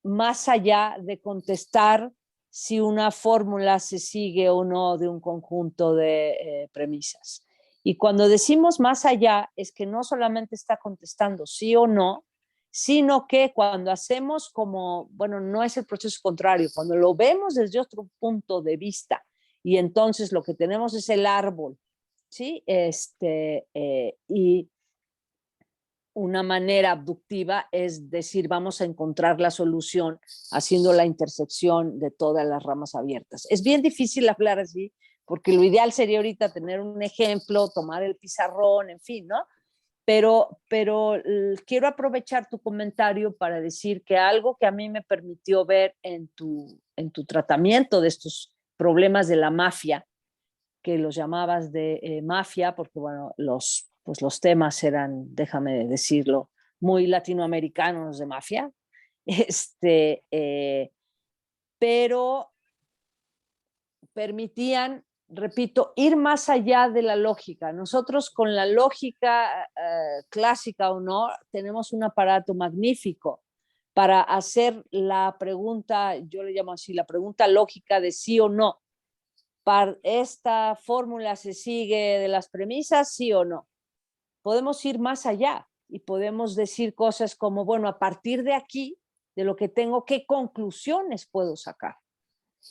D: más allá de contestar si una fórmula se sigue o no de un conjunto de premisas. Y cuando decimos más allá, es que no solamente está contestando sí o no, sino que cuando hacemos como, bueno, no es el proceso contrario, cuando lo vemos desde otro punto de vista y entonces lo que tenemos es el árbol, ¿sí? Y una manera abductiva es decir, vamos a encontrar la solución haciendo la intersección de todas las ramas abiertas. Es bien difícil hablar así, porque lo ideal sería ahorita tener un ejemplo, tomar el pizarrón, en fin, ¿no? Pero quiero aprovechar tu comentario para decir que algo que a mí me permitió ver en tu tratamiento de estos problemas de la mafia, que los llamabas de mafia, porque bueno, los temas eran, déjame decirlo, muy latinoamericanos de mafia, pero permitían, repito, ir más allá de la lógica. Nosotros con la lógica clásica o no, tenemos un aparato magnífico para hacer la pregunta, yo le llamo así, la pregunta lógica de sí o no. ¿Esta fórmula se sigue de las premisas, sí o no? Podemos ir más allá y podemos decir cosas como, bueno, a partir de aquí, de lo que tengo, ¿qué conclusiones puedo sacar?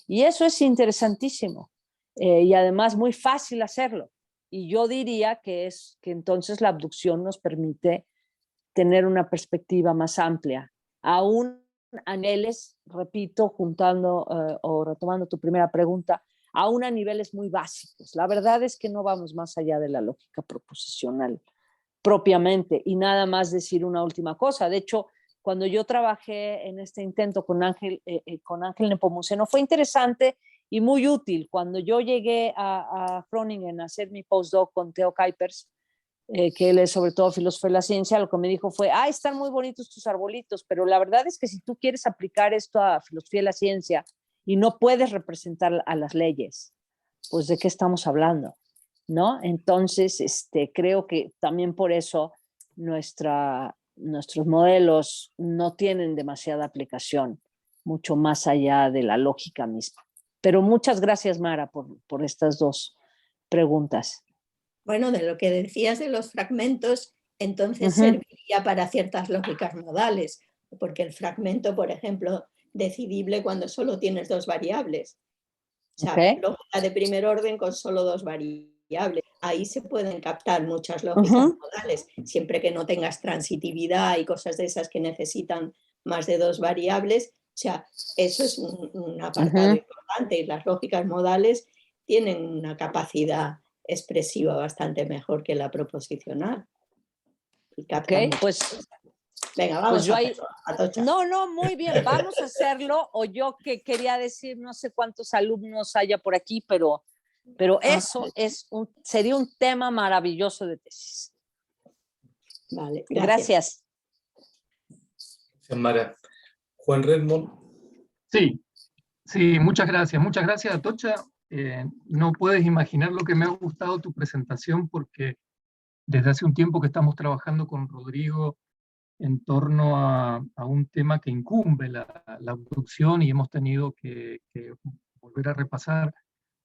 D: Y eso es interesantísimo y además muy fácil hacerlo. Y yo diría que entonces la abducción nos permite tener una perspectiva más amplia, aún a niveles, repito, juntando o retomando tu primera pregunta, aún a niveles muy básicos. La verdad es que no vamos más allá de la lógica proposicional propiamente. Y nada más decir una última cosa. De hecho, cuando yo trabajé en este intento con Ángel Nepomuceno, fue interesante y muy útil. Cuando yo llegué a Groningen a hacer mi postdoc con Theo Kuipers, que él es sobre todo filósofo de la ciencia, lo que me dijo fue, están muy bonitos tus arbolitos, pero la verdad es que si tú quieres aplicar esto a filosofía de la ciencia y no puedes representar a las leyes, pues ¿de qué estamos hablando? ¿No? Entonces, creo que también por eso nuestros modelos no tienen demasiada aplicación, mucho más allá de la lógica misma. Pero muchas gracias, Mara, por estas dos preguntas.
E: Bueno, de lo que decías de los fragmentos, entonces serviría para ciertas lógicas modales, porque el fragmento, por ejemplo, decidible cuando solo tienes dos variables. O sea, lógica de primer orden con solo dos variables. Ahí se pueden captar muchas lógicas modales, siempre que no tengas transitividad y cosas de esas que necesitan más de dos variables. O sea, eso es un apartado importante y las lógicas modales tienen una capacidad expresiva bastante mejor que la proposicional.
D: Ok, pues
E: Venga, vamos
D: Pues yo
E: a
D: ahí,
E: hacerlo, Atocha.
D: no, muy bien, vamos a hacerlo. O yo que quería decir, no sé cuántos alumnos haya por aquí, pero eso sería un tema maravilloso de tesis.
E: Vale, gracias.
D: Gracias.
C: Gracias, Mara. Juan Redmond.
F: Sí, muchas gracias. Muchas gracias, Atocha. No puedes imaginar lo que me ha gustado tu presentación, porque desde hace un tiempo que estamos trabajando con Rodrigo en torno a un tema que incumbe la abducción, y hemos tenido que volver a repasar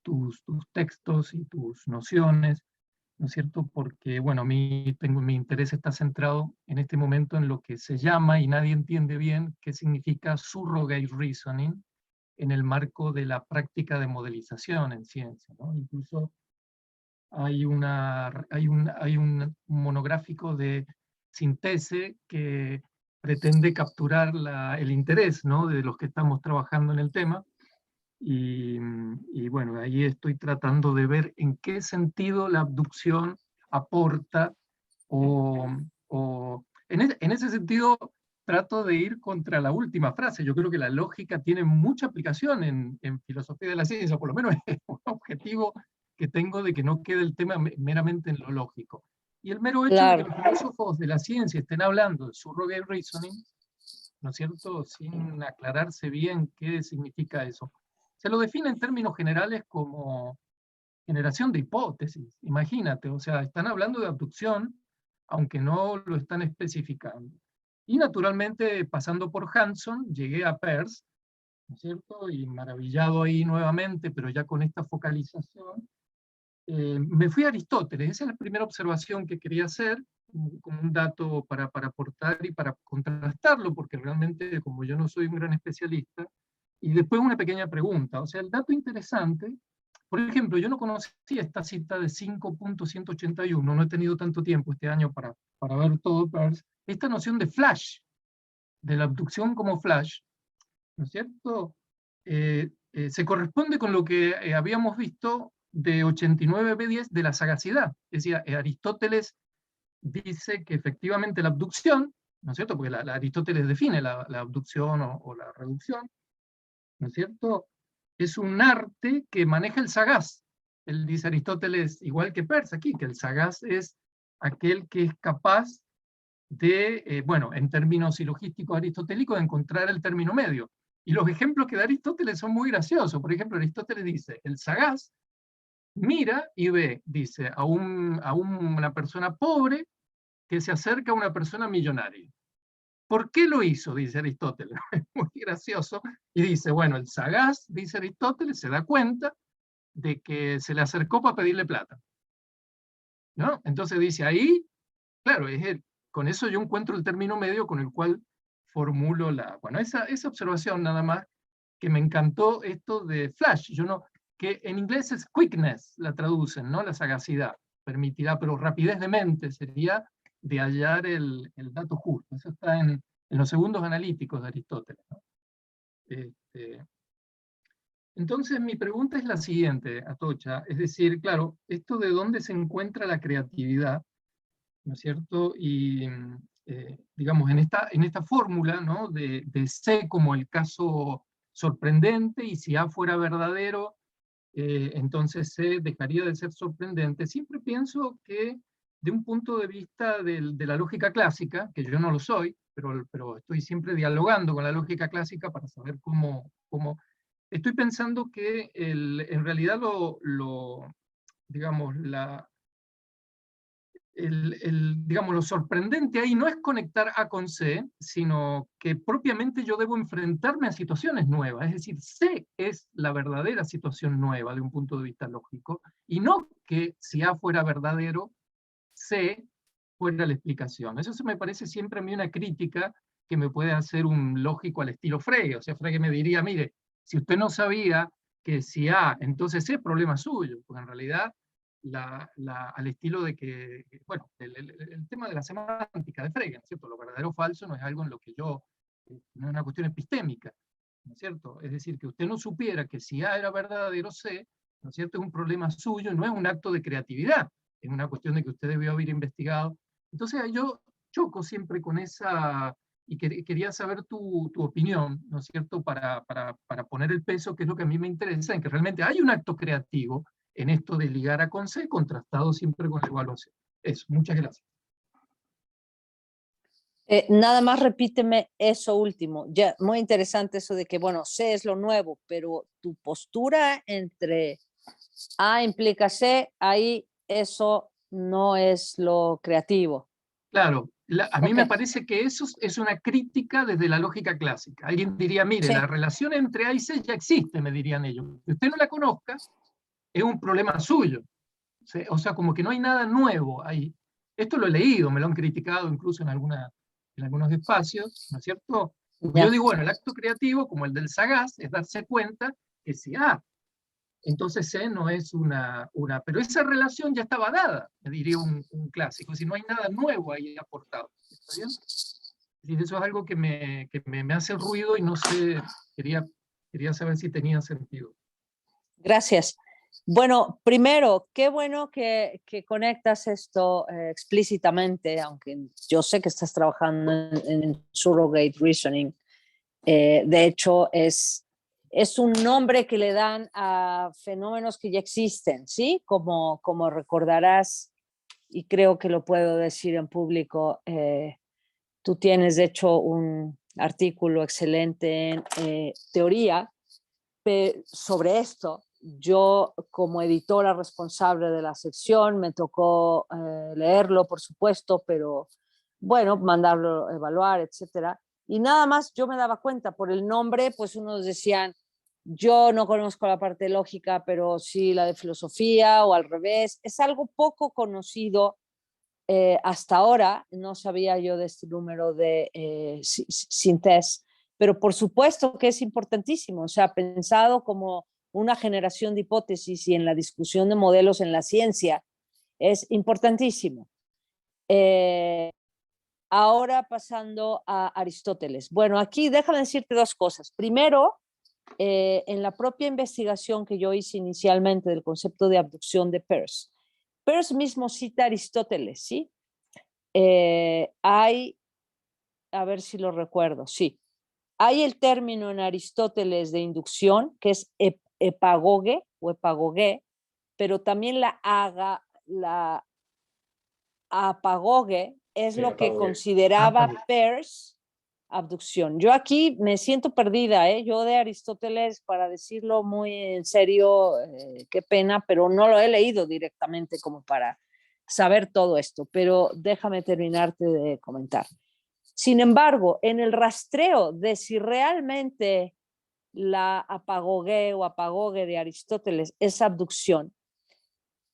F: tus textos y tus nociones, ¿no es cierto? Porque, bueno, mi interés está centrado en este momento en lo que se llama, y nadie entiende bien qué significa, surrogate reasoning, en el marco de la práctica de modelización en ciencia, ¿no? Incluso hay un monográfico de Sintese que pretende capturar el interés, ¿no?, de los que estamos trabajando en el tema, y bueno, ahí estoy tratando de ver en qué sentido la abducción aporta, en ese sentido trato de ir contra la última frase. Yo creo que la lógica tiene mucha aplicación en filosofía de la ciencia, por lo menos es un objetivo que tengo, de que no quede el tema meramente en lo lógico. Y el mero hecho de que los filósofos de la ciencia estén hablando de surrogate reasoning, ¿no es cierto?, sin aclararse bien qué significa eso, se lo define en términos generales como generación de hipótesis. Imagínate, o sea, están hablando de abducción, aunque no lo están especificando. Y naturalmente, pasando por Hanson, llegué a Peirce, ¿no es cierto?, y maravillado ahí nuevamente, pero ya con esta focalización, me fui a Aristóteles. Esa es la primera observación que quería hacer, como un dato para aportar y para contrastarlo, porque realmente, como yo no soy un gran especialista. Y después una pequeña pregunta. O sea, el dato interesante, por ejemplo, yo no conocía esta cita de 5.181, no he tenido tanto tiempo este año para ver todo Peirce. Esta noción de flash, de la abducción como flash, ¿no es cierto?, se corresponde con lo que habíamos visto de 89b10 de la sagacidad. Es decir, Aristóteles dice que efectivamente la abducción, ¿no es cierto?, porque Aristóteles define la abducción o la reducción, ¿no es cierto?, es un arte que maneja el sagaz. Él dice, Aristóteles, igual que Peirce aquí, que el sagaz es aquel que es capaz de, bueno, en términos silogísticos aristotélicos, de encontrar el término medio. Y los ejemplos que da Aristóteles son muy graciosos. Por ejemplo, Aristóteles dice, el sagaz mira y ve, dice, a una persona pobre que se acerca a una persona millonaria. ¿Por qué lo hizo?, dice Aristóteles. Es muy gracioso. Y dice, bueno, el sagaz, dice Aristóteles, se da cuenta de que se le acercó para pedirle plata, ¿no? Entonces dice, ahí, claro, con eso yo encuentro el término medio con el cual formulo bueno, esa observación nada más, que me encantó esto de flash. Que en inglés es quickness, la traducen, ¿no?, la sagacidad, permitirá, pero rapidez de mente sería de hallar el dato justo. Eso está en los segundos analíticos de Aristóteles, ¿no? Entonces mi pregunta es la siguiente, Atocha, es decir, claro, esto de dónde se encuentra la creatividad, ¿no es cierto? Y digamos, en esta fórmula, ¿no?, de C como el caso sorprendente, y si A fuera verdadero, entonces C dejaría de ser sorprendente. Siempre pienso que, de un punto de vista de la lógica clásica, que yo no lo soy, pero estoy siempre dialogando con la lógica clásica para saber cómo estoy pensando que en realidad digamos, digamos, lo sorprendente ahí no es conectar A con C, sino que propiamente yo debo enfrentarme a situaciones nuevas. Es decir, C es la verdadera situación nueva de un punto de vista lógico, y no que si A fuera verdadero, C fuera la explicación. Eso se me parece siempre a mí una crítica que me puede hacer un lógico al estilo Frege. O sea, Frege me diría, mire, si usted no sabía que si A, entonces C es problema suyo, porque en realidad al estilo de que, bueno, el tema de la semántica de Frege, ¿no es cierto? Lo verdadero o falso no es algo en lo que no es una cuestión epistémica, ¿no es cierto? Es decir, que usted no supiera que si A era verdadero, C, ¿no es cierto?, es un problema suyo, no es un acto de creatividad, es una cuestión de que usted debió haber investigado. Entonces yo choco siempre con esa, y quería saber tu opinión, ¿no es cierto?, para poner el peso, que es lo que a mí me interesa, en que realmente hay un acto creativo en esto de ligar a C, contrastado siempre con la evaluación. Eso, muchas gracias.
D: Nada más repíteme eso último. Ya, muy interesante eso de que, bueno, C es lo nuevo, pero tu postura entre A implica C, ahí eso no es lo creativo.
F: Claro, a mí me
D: Ok,
F: parece que eso es una crítica desde la lógica clásica. Alguien diría, mire,
D: sí,
F: la relación entre A y C ya existe, me dirían ellos. Que usted no la conozca es un problema suyo. O sea, como que no hay nada nuevo ahí. Esto lo he leído, me lo han criticado incluso en algunos espacios, ¿no es cierto? Yo
D: ya.
F: digo, bueno, el acto creativo, como el del sagaz, es darse cuenta que si A, entonces C no es pero esa relación ya estaba dada, me diría un clásico, si no hay nada nuevo ahí aportado. ¿Está bien? Y eso es algo que me hace ruido y no sé, quería saber si tenía sentido.
D: Gracias. Bueno, primero, qué bueno que conectas esto explícitamente, aunque yo sé que estás trabajando en surrogate reasoning. De hecho, es un nombre que le dan a fenómenos que ya existen, ¿sí? Como recordarás, y creo que lo puedo decir en público, tú tienes, de hecho, un artículo excelente en teoría sobre esto. Yo, como editora responsable de la sección, me tocó leerlo, por supuesto, pero bueno, mandarlo a evaluar, etcétera. Y nada más yo me daba cuenta por el nombre, pues unos decían, yo no conozco la parte lógica, pero sí la de filosofía, o al revés. Es algo poco conocido hasta ahora. No sabía yo de este número de Sintés, pero por supuesto que es importantísimo. O sea, pensado como una generación de hipótesis y en la discusión de modelos en la ciencia, es importantísimo. Ahora pasando a Aristóteles. Bueno, aquí déjame decirte dos cosas. Primero, en la propia investigación que yo hice inicialmente del concepto de abducción de Peirce, Peirce mismo cita a Aristóteles, ¿sí? Hay, a ver si lo recuerdo, sí. Hay el término en Aristóteles de inducción, que es epagoge o epagogue, pero también la apagoge es
C: Sí,
D: lo que
C: apagogue.
D: consideraba Peirce abducción. Yo aquí me siento perdida, ¿eh? Yo de Aristóteles, para decirlo muy en serio, qué pena, pero no lo he leído directamente como para saber todo esto, pero déjame terminarte de comentar. Sin embargo, en el rastreo de si realmente la apagogue o apagogue de Aristóteles es abducción,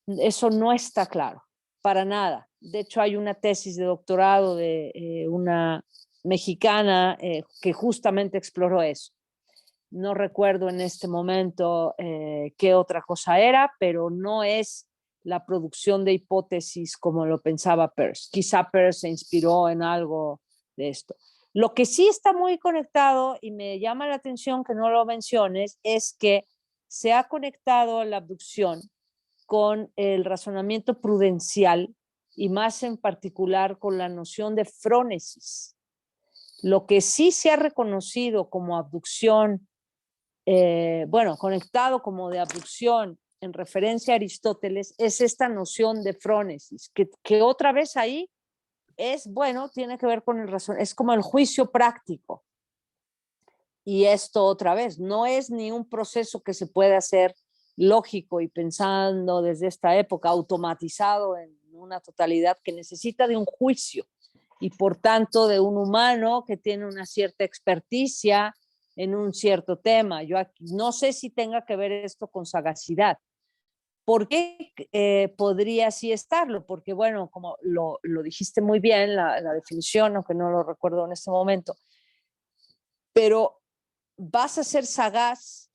D: eso no está claro, para nada. De hecho, hay una tesis de doctorado de una mexicana que justamente exploró eso. No recuerdo en este momento qué otra cosa era, pero no es la producción de hipótesis como lo pensaba Peirce. Quizá Peirce se inspiró en algo de esto. Lo que sí está muy conectado y me llama la atención que no lo menciones es que se ha conectado la abducción con el razonamiento prudencial y más en particular con la noción de frónesis. Lo que sí se ha reconocido como abducción, bueno, conectado como de abducción en referencia a Aristóteles, es esta noción de frónesis, que otra vez ahí es, bueno, tiene que ver con el razón, es como el juicio práctico. Y esto otra vez, no es ni un proceso que se puede hacer lógico y pensando desde esta época, automatizado en una totalidad, que necesita de un juicio y por tanto de un humano que tiene una cierta experticia en un cierto tema. Yo aquí, no sé si tenga que ver esto con sagacidad. ¿Por qué podría así estarlo? Porque, bueno, como lo dijiste muy bien, la definición, aunque no lo recuerdo en este momento, pero vas a ser sagaz,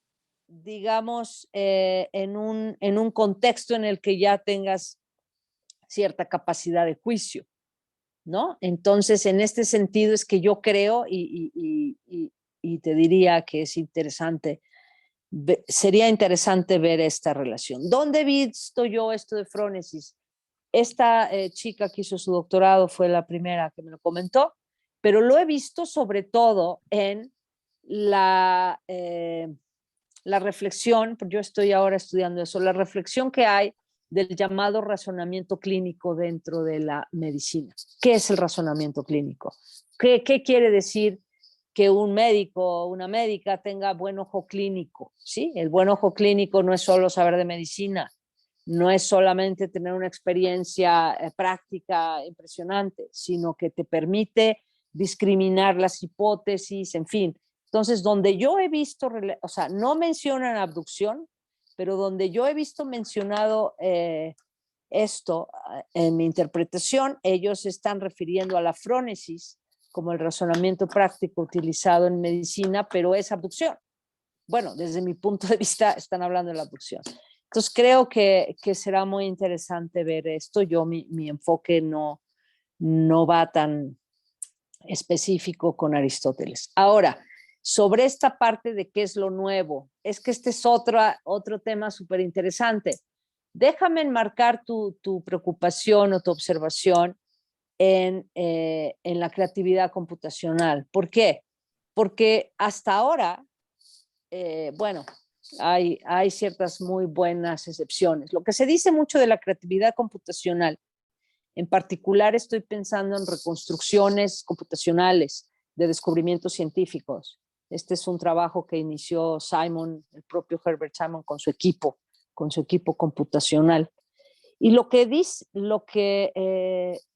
D: digamos, en un contexto en el que ya tengas cierta capacidad de juicio, ¿no? Entonces, en este sentido es que yo creo y te diría que es interesante, sería interesante ver esta relación. ¿Dónde he visto yo esto de frónesis? esta chica que hizo su doctorado fue la primera que me lo comentó, pero lo he visto sobre todo en la reflexión, yo estoy ahora estudiando eso, la reflexión que hay del llamado razonamiento clínico dentro de la medicina. ¿Qué es el razonamiento clínico? ¿Qué quiere decir que un médico o una médica tenga buen ojo clínico? ¿Sí? El buen ojo clínico no es solo saber de medicina, no es solamente tener una experiencia práctica impresionante, sino que te permite discriminar las hipótesis, en fin. Entonces, donde yo he visto, o sea, no mencionan abducción, pero donde yo he visto mencionado esto en mi interpretación, ellos se están refiriendo a la frónesis como el razonamiento práctico utilizado en medicina, pero es abducción. Bueno, desde mi punto de vista están hablando de la abducción. Entonces creo que será muy interesante ver esto. Yo mi enfoque no va tan específico con Aristóteles. Ahora, sobre esta parte de qué es lo nuevo, es que este es otro tema súper interesante. Déjame enmarcar tu preocupación o tu observación en la creatividad computacional. ¿Por qué? Porque hasta ahora, bueno, hay ciertas muy buenas excepciones. Lo que se dice mucho de la creatividad computacional, en particular estoy pensando en reconstrucciones computacionales de descubrimientos científicos. Este es un trabajo que inició Simon, el propio Herbert Simon, con su equipo computacional. Y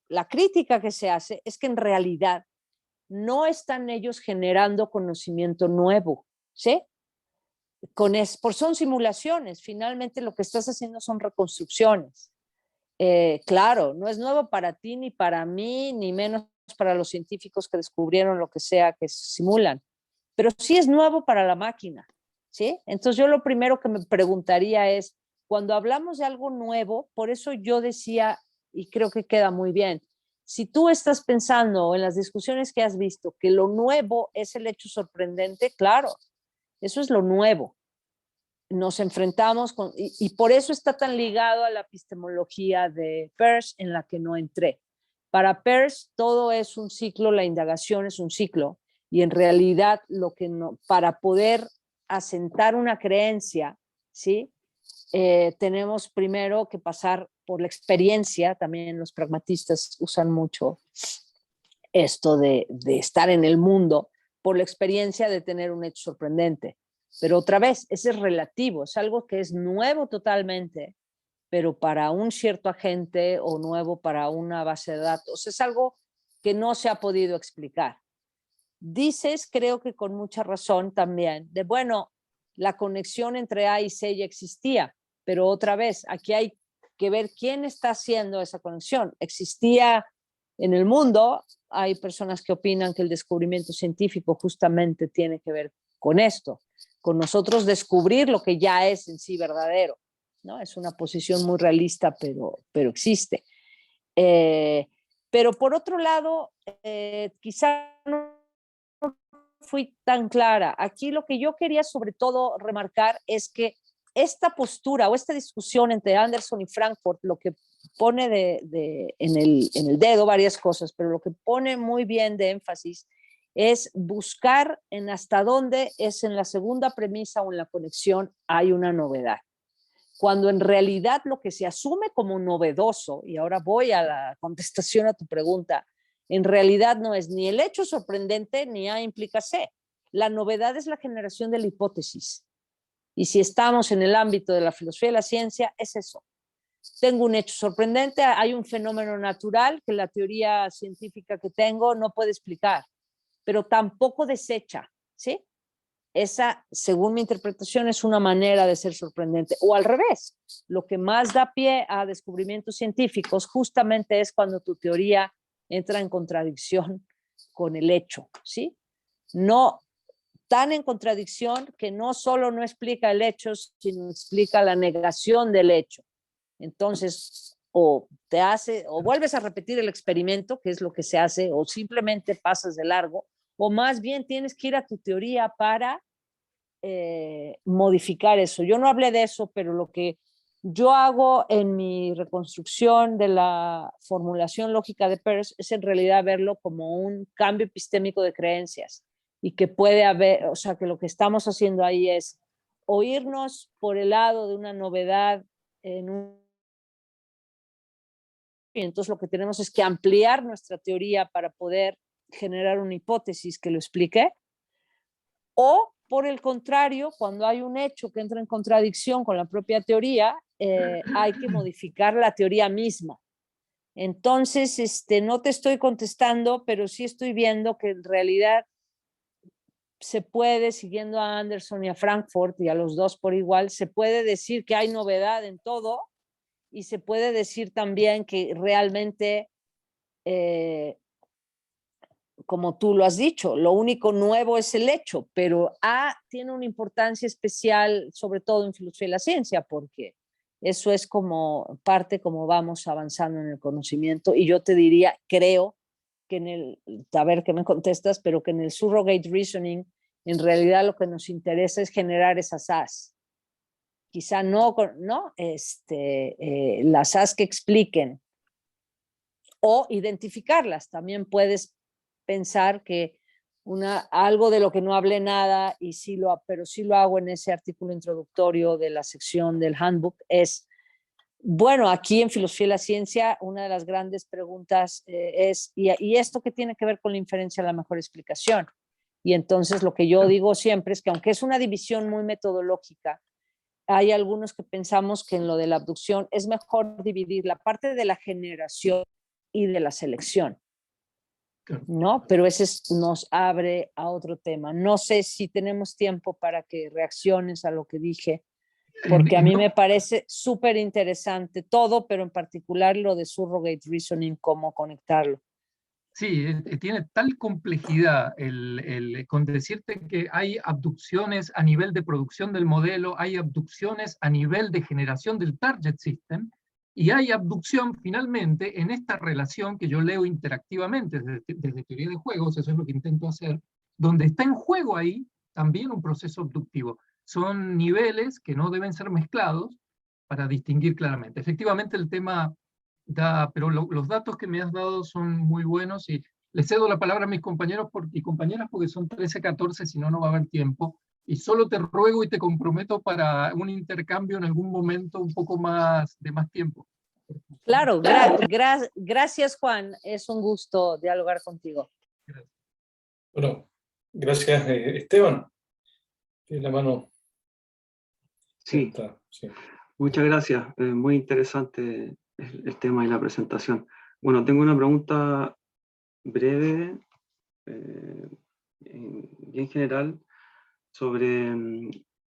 D: la crítica que se hace es que en realidad no están ellos generando conocimiento nuevo, ¿sí? Son simulaciones, finalmente lo que estás haciendo son reconstrucciones. Claro, no es nuevo para ti, ni para mí, ni menos para los científicos que descubrieron lo que sea que simulan, pero sí es nuevo para la máquina, ¿sí? Entonces yo lo primero que me preguntaría es, cuando hablamos de algo nuevo, por eso yo decía, y creo que queda muy bien, si tú estás pensando en las discusiones que has visto, que lo nuevo es el hecho sorprendente, claro, eso es lo nuevo. Nos enfrentamos con, y por eso está tan ligado a la epistemología de Peirce, en la que no entré. Para Peirce todo es un ciclo, la indagación es un ciclo, y en realidad para poder asentar una creencia, ¿sí? Tenemos primero que pasar por la experiencia. También los pragmatistas usan mucho esto de estar en el mundo por la experiencia de tener un hecho sorprendente. Pero otra vez, ese es relativo, es algo que es nuevo totalmente, pero para un cierto agente o nuevo para una base de datos, es algo que no se ha podido explicar. Dices, creo que con mucha razón también, bueno, la conexión entre A y C ya existía, pero otra vez, aquí hay que ver quién está haciendo esa conexión. Existía en el mundo, hay personas que opinan que el descubrimiento científico justamente tiene que ver con esto, con nosotros descubrir lo que ya es en sí verdadero, ¿no? Es una posición muy realista, pero existe. Pero por otro lado, quizá no fui tan clara. Aquí lo que yo quería sobre todo remarcar es que esta postura o esta discusión entre Anderson y Frankfurt, lo que pone en el dedo varias cosas, pero lo que pone muy bien de énfasis es buscar en hasta dónde es en la segunda premisa o en la conexión hay una novedad. Cuando en realidad lo que se asume como novedoso, y ahora voy a la contestación a tu pregunta, en realidad no es ni el hecho sorprendente ni A implica C. La novedad es la generación de la hipótesis. Y si estamos en el ámbito de la filosofía de la ciencia, es eso. Tengo un hecho sorprendente, hay un fenómeno natural que la teoría científica que tengo no puede explicar, pero tampoco desecha, ¿sí? Esa, según mi interpretación, es una manera de ser sorprendente. O al revés, lo que más da pie a descubrimientos científicos justamente es cuando tu teoría entra en contradicción con el hecho, ¿sí? No tan en contradicción que no solo no explica el hecho, sino explica la negación del hecho. Entonces, o vuelves a repetir el experimento, que es lo que se hace, o simplemente pasas de largo, o más bien tienes que ir a tu teoría para modificar eso. Yo no hablé de eso, pero lo que yo hago en mi reconstrucción de la formulación lógica de Peirce es en realidad verlo como un cambio epistémico de creencias y que puede haber, o sea, que lo que estamos haciendo ahí es oírnos por el lado de una novedad en un... Y entonces lo que tenemos es que ampliar nuestra teoría para poder generar una hipótesis que lo explique, o por el contrario, cuando hay un hecho que entra en contradicción con la propia teoría, hay que modificar la teoría misma. Entonces, no te estoy contestando, pero sí estoy viendo que en realidad se puede, siguiendo a Anderson y a Frankfurt y a los dos por igual, se puede decir que hay novedad en todo y se puede decir también que realmente, como tú lo has dicho, lo único nuevo es el hecho, pero tiene una importancia especial, sobre todo en filosofía y la ciencia, porque eso es como parte como vamos avanzando en el conocimiento. Y yo te diría, creo que a ver qué me contestas, pero que en el surrogate reasoning, en realidad lo que nos interesa es generar esas as. Quizá no las as que expliquen, o identificarlas. También puedes pensar que algo de lo que no hablé nada, pero sí lo hago en ese artículo introductorio de la sección del handbook, es, bueno, aquí en Filosofía y la Ciencia, una de las grandes preguntas es, ¿y esto qué tiene que ver con la inferencia a la mejor explicación? Y entonces lo que yo digo siempre es que aunque es una división muy metodológica, hay algunos que pensamos que en lo de la abducción es mejor dividir la parte de la generación y de la selección, ¿no? Pero ese nos abre a otro tema. No sé si tenemos tiempo para que reacciones a lo que dije, porque a mí me parece súper interesante todo, pero en particular lo de surrogate reasoning, cómo conectarlo.
F: Sí, tiene tal complejidad con decirte que hay abducciones a nivel de producción del modelo, hay abducciones a nivel de generación del target system, y hay abducción finalmente en esta relación que yo leo interactivamente desde teoría de juegos, eso es lo que intento hacer, donde está en juego ahí también un proceso abductivo. Son niveles que no deben ser mezclados para distinguir claramente. Efectivamente el tema pero los datos que me has dado son muy buenos y les cedo la palabra a mis compañeros y compañeras porque son 13, 14, si no, no va a haber tiempo. Y solo te ruego y te comprometo para un intercambio en algún momento un poco más de más tiempo.
D: Claro, gracias Juan, es un gusto dialogar contigo.
F: Gracias.
C: Bueno, gracias Esteban. Tiene la mano.
G: Sí,
C: Sí.
G: muchas gracias. Muy interesante el tema y la presentación. Bueno, tengo una pregunta breve, bien general, sobre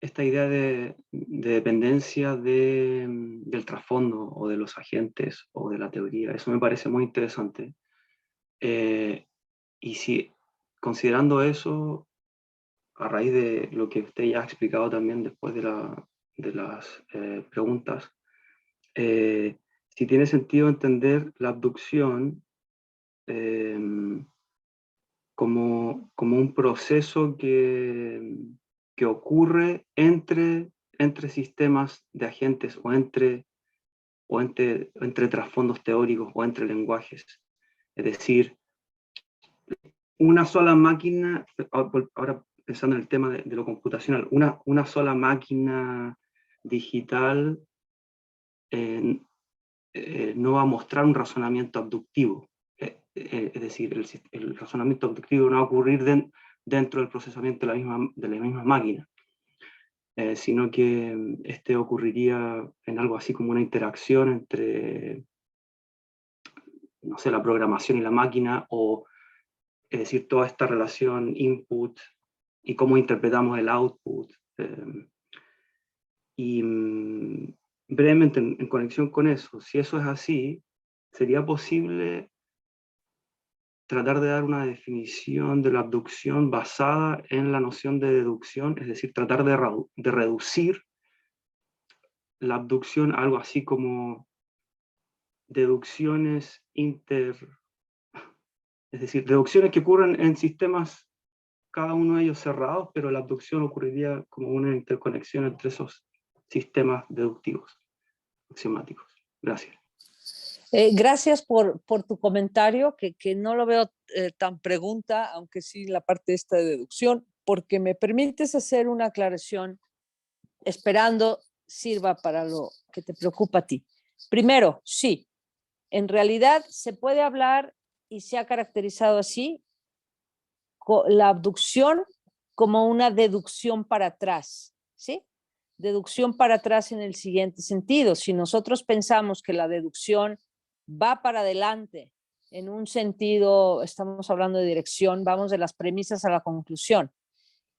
G: esta idea de dependencia del trasfondo o de los agentes o de la teoría. Eso me parece muy interesante. Y si, considerando eso, a raíz de lo que usted ya ha explicado también después de las preguntas, si tiene sentido entender la abducción como un proceso que ocurre entre sistemas de agentes o entre trasfondos teóricos o entre lenguajes. Es decir, una sola máquina, ahora pensando en el tema de lo computacional, una sola máquina digital no va a mostrar un razonamiento abductivo. Es decir, el razonamiento abductivo no va a ocurrir dentro del procesamiento de la misma máquina, sino que este ocurriría en algo así como una interacción entre, no sé, la programación y la máquina, o es decir, toda esta relación input y cómo interpretamos el output. Y brevemente, en conexión con eso, si eso es así, ¿sería posible tratar de dar una definición de la abducción basada en la noción de deducción? Es decir, tratar de reducir la abducción a algo así como deducciones es decir, deducciones que ocurren en sistemas, cada uno de ellos cerrados, pero la abducción ocurriría como una interconexión entre esos sistemas deductivos. axiomáticos. Gracias.
D: Gracias por tu comentario, que no lo veo tan pregunta, aunque sí la parte esta de deducción, porque me permites hacer una aclaración esperando sirva para lo que te preocupa a ti. Primero, sí, en realidad se puede hablar y se ha caracterizado así la abducción como una deducción para atrás, ¿sí? Deducción para atrás en el siguiente sentido. Si nosotros pensamos que la deducción va para adelante en un sentido, estamos hablando de dirección, vamos de las premisas a la conclusión.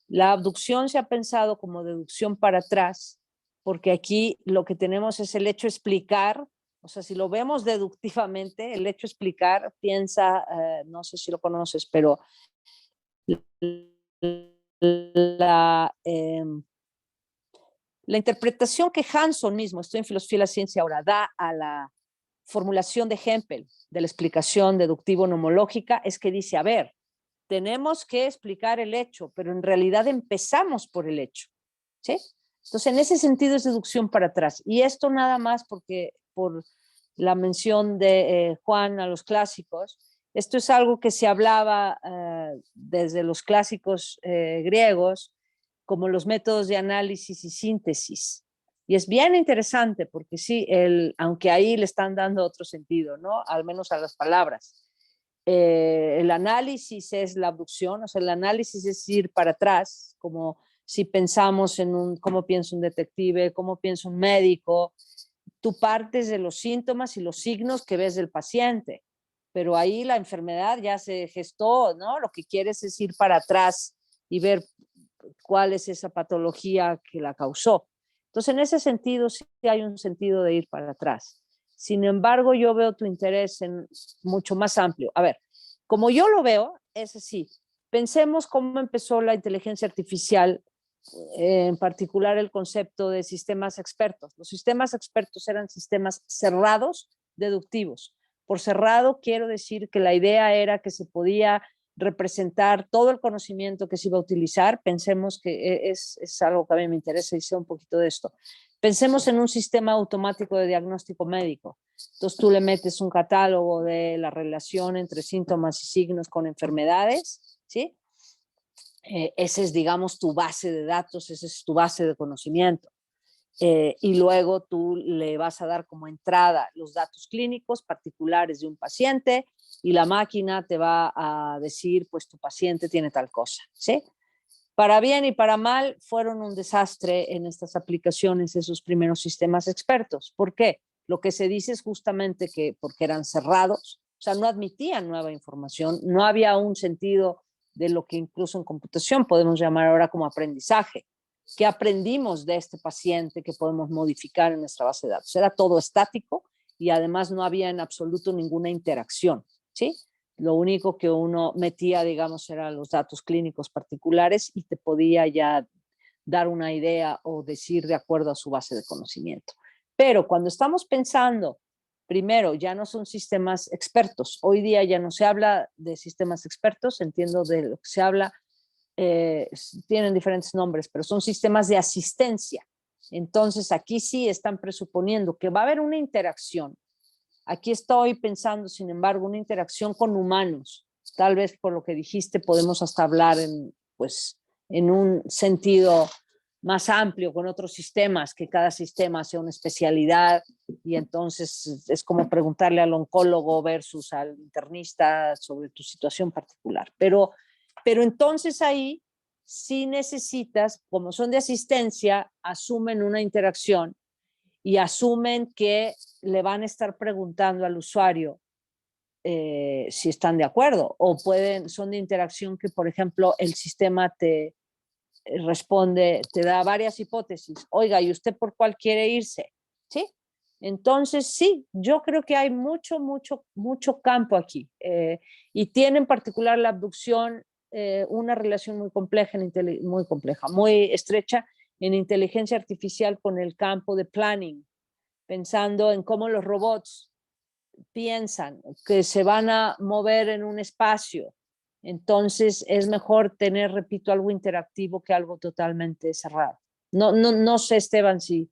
D: La abducción se ha pensado como deducción para atrás, porque aquí lo que tenemos es el hecho explicar, o sea, si lo vemos deductivamente, el hecho explicar, piensa, no sé si lo conoces, pero la interpretación que Hanson mismo, estoy en filosofía de la ciencia ahora, da a la formulación de Hempel, de la explicación deductivo-nomológica, es que dice, a ver, tenemos que explicar el hecho, pero en realidad empezamos por el hecho, ¿sí? Entonces, en ese sentido es deducción para atrás. Y esto nada más porque por la mención de Juan a los clásicos, esto es algo que se hablaba desde los clásicos griegos como los métodos de análisis y síntesis. Y es bien interesante porque sí, aunque ahí le están dando otro sentido, ¿no? Al menos a las palabras. El análisis es la abducción, o sea, el análisis es ir para atrás, como si pensamos en cómo piensa un detective, cómo piensa un médico, tú partes de los síntomas y los signos que ves del paciente, pero ahí la enfermedad ya se gestó, ¿no? Lo que quieres es ir para atrás y ver cuál es esa patología que la causó. Entonces, en ese sentido, sí hay un sentido de ir para atrás. Sin embargo, yo veo tu interés en mucho más amplio. A ver, como yo lo veo, es así. Pensemos cómo empezó la inteligencia artificial, en particular el concepto de sistemas expertos. Los sistemas expertos eran sistemas cerrados, deductivos. Por cerrado quiero decir que la idea era que se podía representar todo el conocimiento que se iba a utilizar. Pensemos que es algo que a mí me interesa y sé un poquito de esto. Pensemos en un sistema automático de diagnóstico médico. Entonces tú le metes un catálogo de la relación entre síntomas y signos con enfermedades, ¿sí? Ese es, digamos, tu base de datos, esa es tu base de conocimiento. Y luego tú le vas a dar como entrada los datos clínicos particulares de un paciente y la máquina te va a decir, pues tu paciente tiene tal cosa, ¿sí? Para bien y para mal fueron un desastre en estas aplicaciones esos primeros sistemas expertos. ¿Por qué? Lo que se dice es justamente que porque eran cerrados, o sea, no admitían nueva información, no había un sentido de lo que incluso en computación podemos llamar ahora como aprendizaje. ¿Qué aprendimos de este paciente que podemos modificar en nuestra base de datos? Era todo estático y además no había en absoluto ninguna interacción, ¿sí? Lo único que uno metía, digamos, eran los datos clínicos particulares y te podía ya dar una idea o decir de acuerdo a su base de conocimiento. Pero cuando estamos pensando, primero, ya no son sistemas expertos. Hoy día ya no se habla de sistemas expertos, entiendo de lo que se habla, tienen diferentes nombres, pero son sistemas de asistencia. Entonces, aquí sí están presuponiendo que va a haber una interacción. Aquí estoy pensando, sin embargo, una interacción con humanos. Tal vez por lo que dijiste podemos hasta hablar en un sentido más amplio con otros sistemas, que cada sistema sea una especialidad y entonces es como preguntarle al oncólogo versus al internista sobre tu situación particular. Pero entonces ahí sí necesitas, como son de asistencia, asumen una interacción y asumen que le van a estar preguntando al usuario si están de acuerdo o son de interacción que, por ejemplo, el sistema te responde, te da varias hipótesis. Oiga, ¿y usted por cuál quiere irse? ¿Sí? Entonces, sí, yo creo que hay mucho campo aquí y tiene en particular la abducción una relación muy compleja, muy estrecha en inteligencia artificial con el campo de planning, pensando en cómo los robots piensan que se van a mover en un espacio. Entonces es mejor tener, repito, algo interactivo que algo totalmente cerrado. No sé, Esteban, si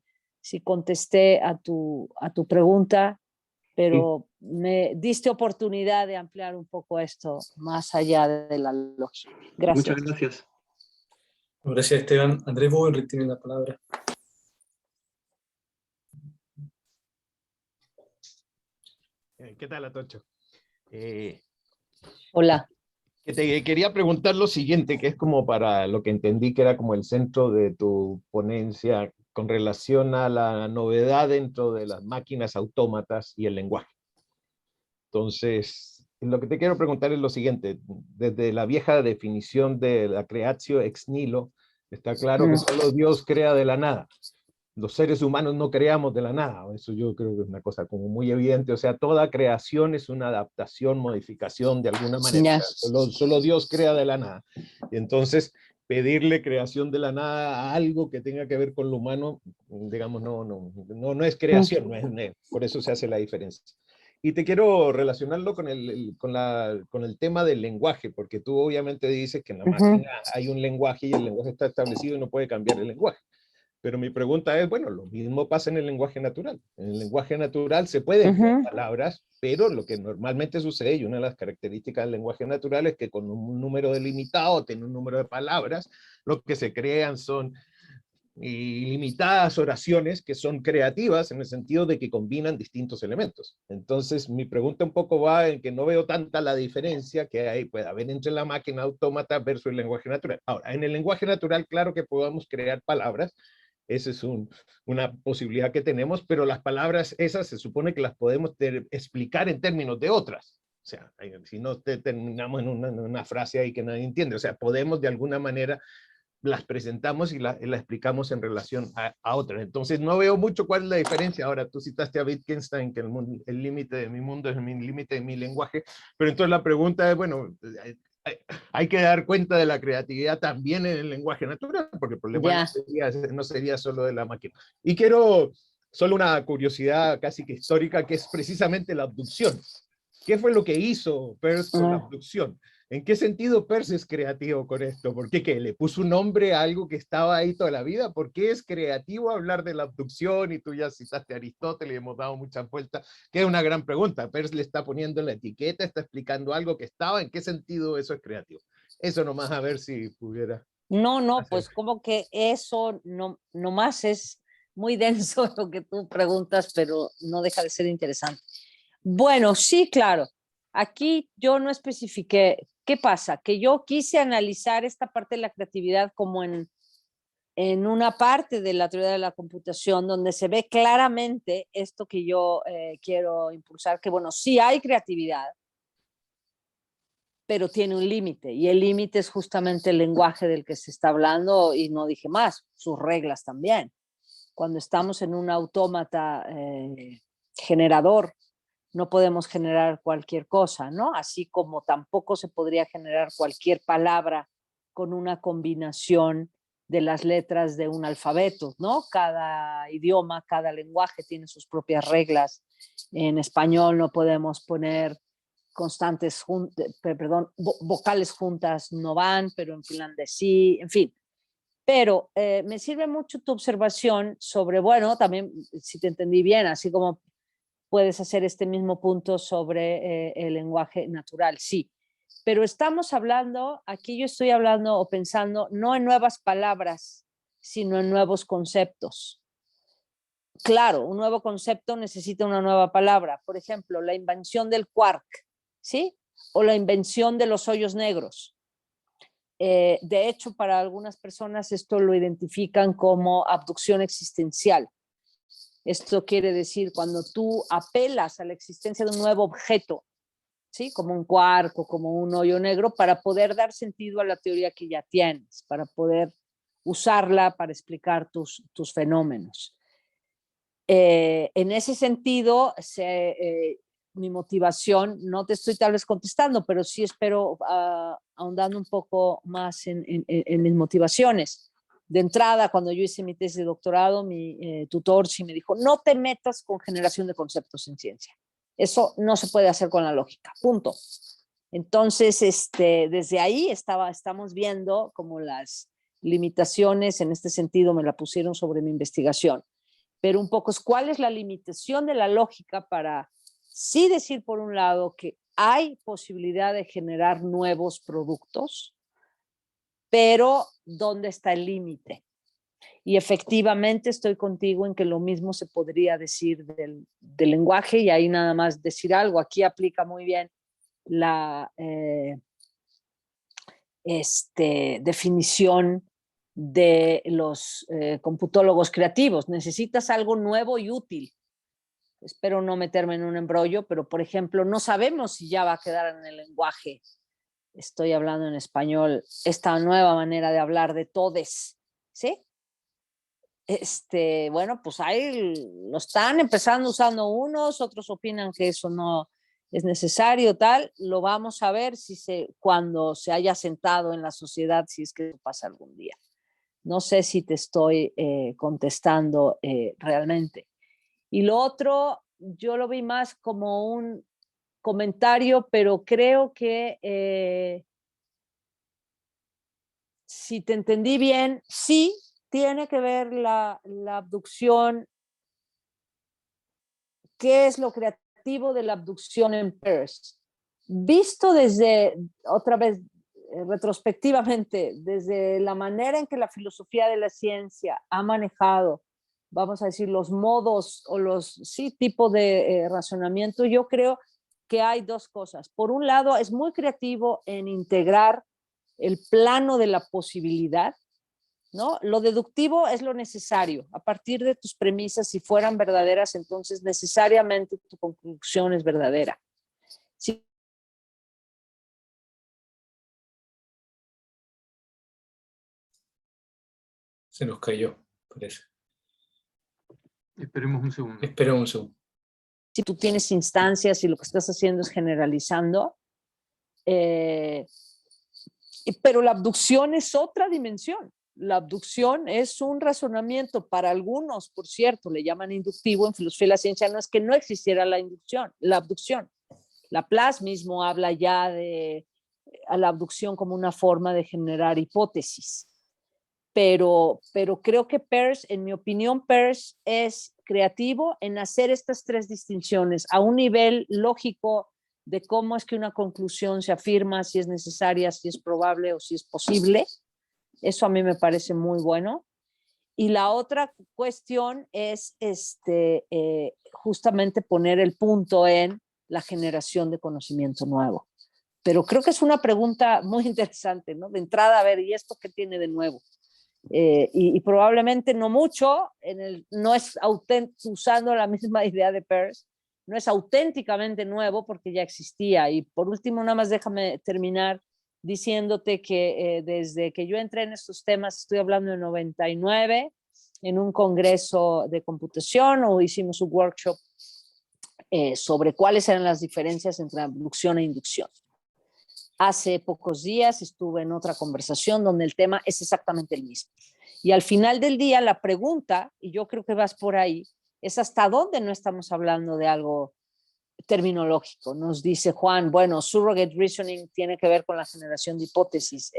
D: si contesté a tu pregunta, pero me diste oportunidad de ampliar un poco esto más allá de la lógica. Gracias.
G: Muchas gracias.
C: Gracias, Esteban. Andrés Bowenrick tiene la palabra.
H: ¿Qué tal, Atocho?
D: Hola.
H: Que te quería preguntar lo siguiente, que es como para lo que entendí que era como el centro de tu ponencia con relación a la novedad dentro de las máquinas autómatas y el lenguaje. Entonces, lo que te quiero preguntar es lo siguiente. Desde la vieja definición de la creatio ex nihilo, está claro que solo Dios crea de la nada. Los seres humanos no creamos de la nada. Eso yo creo que es una cosa como muy evidente. O sea, toda creación es una adaptación, modificación de alguna manera.
D: Yes.
H: Solo Dios crea de la nada. Y entonces, pedirle creación de la nada a algo que tenga que ver con lo humano, digamos, no es creación. Por eso se hace la diferencia. Y te quiero relacionarlo con el tema del lenguaje, porque tú obviamente dices que en la máquina hay un lenguaje y el lenguaje está establecido y no puede cambiar el lenguaje. Pero mi pregunta es, bueno, lo mismo pasa en el lenguaje natural. En el lenguaje natural se pueden crear palabras, pero lo que normalmente sucede, y una de las características del lenguaje natural es que con un número delimitado, tiene un número de palabras, lo que se crean son ilimitadas oraciones que son creativas en el sentido de que combinan distintos elementos. Entonces, mi pregunta un poco va en que no veo tanta la diferencia que puede haber entre la máquina autómata versus el lenguaje natural. Ahora, en el lenguaje natural, claro que podamos crear palabras. Esa es una posibilidad que tenemos, pero las palabras esas se supone que las podemos explicar en términos de otras. O sea, si no terminamos en una frase ahí que nadie entiende. O sea, podemos de alguna manera las presentamos y la explicamos en relación a otras. Entonces no veo mucho cuál es la diferencia. Ahora tú citaste a Wittgenstein que el límite de mi mundo es el límite de mi lenguaje, pero entonces la pregunta es, bueno, hay que dar cuenta de la creatividad también en el lenguaje natural, porque el problema no sería solo de la máquina. Y quiero solo una curiosidad casi que histórica, que es precisamente la abducción. ¿Qué fue lo que hizo Peirce con la abducción? ¿En qué sentido Peirce es creativo con esto? ¿Por qué? ¿Le puso un nombre a algo que estaba ahí toda la vida? ¿Por qué es creativo hablar de la abducción? Y tú ya citaste a Aristóteles y hemos dado muchas vueltas, que es una gran pregunta. Peirce le está poniendo la etiqueta, está explicando algo que estaba. ¿En qué sentido eso es creativo? Eso nomás a ver si pudiera.
D: No, pues como que eso nomás es muy denso lo que tú preguntas, pero no deja de ser interesante. Bueno, sí, claro. Aquí yo no especifiqué. ¿Qué pasa? Que yo quise analizar esta parte de la creatividad como en una parte de la teoría de la computación donde se ve claramente esto que yo quiero impulsar, que bueno, sí hay creatividad, pero tiene un límite, y el límite es justamente el lenguaje del que se está hablando, y no dije más, sus reglas también. Cuando estamos en un autómata generador, no podemos generar cualquier cosa, ¿no? Así como tampoco se podría generar cualquier palabra con una combinación de las letras de un alfabeto, ¿no? Cada idioma, cada lenguaje tiene sus propias reglas. En español no podemos poner constantes, vocales juntas no van, pero en finlandés sí, en fin. Pero me sirve mucho tu observación sobre, bueno, también, si te entendí bien, así como puedes hacer este mismo punto sobre el lenguaje natural, sí. Pero estamos hablando, aquí yo estoy hablando o pensando no en nuevas palabras, sino en nuevos conceptos. Claro, un nuevo concepto necesita una nueva palabra. Por ejemplo, la invención del quark, ¿sí? O la invención de los hoyos negros. De hecho, para algunas personas esto lo identifican como abducción existencial. Esto quiere decir cuando tú apelas a la existencia de un nuevo objeto, ¿sí? Como un quark o como un hoyo negro, para poder dar sentido a la teoría que ya tienes, para poder usarla para explicar tus fenómenos. En ese sentido, mi motivación, no te estoy tal vez contestando, pero sí espero ahondando un poco más en mis motivaciones. De entrada, cuando yo hice mi tesis de doctorado, mi tutor sí me dijo, no te metas con generación de conceptos en ciencia. Eso no se puede hacer con la lógica, punto. Entonces, desde ahí estamos viendo como las limitaciones en este sentido me la pusieron sobre mi investigación. pero un poco es cuál es la limitación de la lógica para sí decir por un lado que hay posibilidad de generar nuevos productos, pero ¿dónde está el límite? Y efectivamente estoy contigo en que lo mismo se podría decir del lenguaje, y ahí nada más decir algo. Aquí aplica muy bien la definición de los computólogos creativos. Necesitas algo nuevo y útil. Espero no meterme en un embrollo, pero por ejemplo, no sabemos si ya va a quedar en el lenguaje, estoy hablando en español, esta nueva manera de hablar de todes, ¿sí? Bueno, pues ahí lo están empezando usando unos, otros opinan que eso no es necesario, tal. Lo vamos a ver cuando se haya sentado en la sociedad, si es que pasa algún día. No sé si te estoy contestando realmente. Y lo otro, yo lo vi más como un comentario, pero creo que si te entendí bien, sí tiene que ver la abducción. ¿Qué es lo creativo de la abducción en Peirce? Visto desde, otra vez, retrospectivamente, desde la manera en que la filosofía de la ciencia ha manejado, vamos a decir, los modos o los tipos de razonamiento, yo creo que hay dos cosas. Por un lado, es muy creativo en integrar el plano de la posibilidad, ¿no? Lo deductivo es lo necesario. A partir de tus premisas, si fueran verdaderas, entonces necesariamente tu conclusión es verdadera. Sí.
C: Se nos cayó, parece.
F: Esperemos un segundo.
C: Espera un segundo.
D: Si tú tienes instancias y lo que estás haciendo es generalizando, pero la abducción es otra dimensión. La abducción es un razonamiento para algunos, por cierto, le llaman inductivo. En filosofía de la ciencia no es que no existiera la abducción. Laplace mismo habla ya de a la abducción como una forma de generar hipótesis. Pero creo que Peirce, en mi opinión, Peirce es creativo en hacer estas tres distinciones a un nivel lógico de cómo es que una conclusión se afirma, si es necesaria, si es probable o si es posible. Eso a mí me parece muy bueno. Y la otra cuestión es justamente poner el punto en la generación de conocimiento nuevo. Pero creo que es una pregunta muy interesante, ¿no? De entrada, a ver, ¿y esto qué tiene de nuevo? Y probablemente no mucho, no es usando la misma idea de Peirce, no es auténticamente nuevo porque ya existía. Y por último, nada más déjame terminar diciéndote que desde que yo entré en estos temas, estoy hablando de 99, en un congreso de computación, o hicimos un workshop sobre cuáles eran las diferencias entre abducción e inducción. Hace pocos días estuve en otra conversación donde el tema es exactamente el mismo. Y al final del día la pregunta, y yo creo que vas por ahí, es hasta dónde no estamos hablando de algo terminológico. Nos dice Juan, bueno, surrogate reasoning tiene que ver con la generación de hipótesis.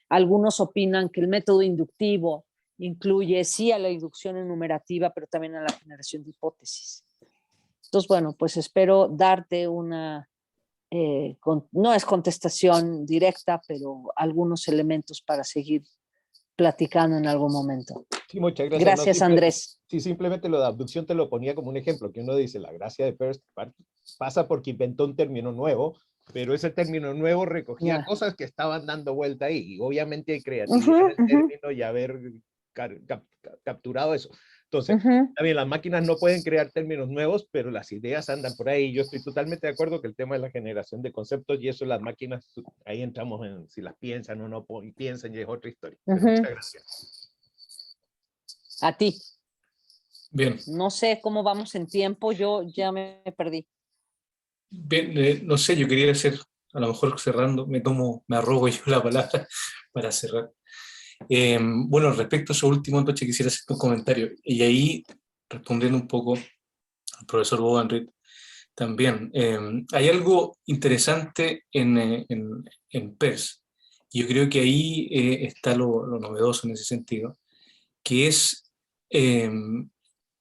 D: Algunos opinan que el método inductivo incluye sí a la inducción enumerativa, pero también a la generación de hipótesis. Entonces, bueno, pues espero darte una... no es contestación directa, pero algunos elementos para seguir platicando en algún momento.
H: Sí, muchas gracias.
D: Gracias, Andrés.
H: Sí, simplemente lo de abducción te lo ponía como un ejemplo, que uno dice, la gracia de Peirce pasa porque inventó un término nuevo, pero ese término nuevo recogía cosas que estaban dando vuelta ahí, y obviamente hay creatividad en el término y haber capturado eso. Entonces, también las máquinas no pueden crear términos nuevos, pero las ideas andan por ahí. Yo estoy totalmente de acuerdo que el tema de la generación de conceptos, y eso las máquinas, ahí entramos en si las piensan o no piensan, y es otra historia. Muchas gracias.
D: A ti.
C: Bien.
D: No sé cómo vamos en tiempo, yo ya me perdí.
C: Bien, no sé, yo quería hacer, a lo mejor cerrando, me arrogo yo la palabra para cerrar. Bueno, respecto a eso último, entonces quisiera hacer un comentario, y ahí, respondiendo un poco al profesor Bovenrit, también, hay algo interesante en Peirce, y yo creo que ahí está lo novedoso en ese sentido, que es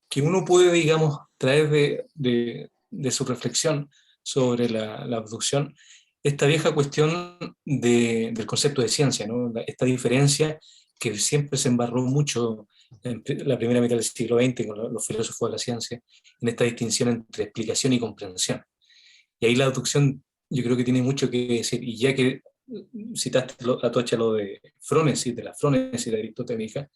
C: que uno puede, digamos, traer de su reflexión sobre la abducción, esta vieja cuestión del concepto de ciencia, ¿no? Esta diferencia que siempre se embarró mucho en la primera mitad del siglo XX con los filósofos de la ciencia, en esta distinción entre explicación y comprensión. Y ahí la abducción yo creo que tiene mucho que decir, y ya que citaste, Atocha, lo de frónesis, de la frónesis de aristotélica,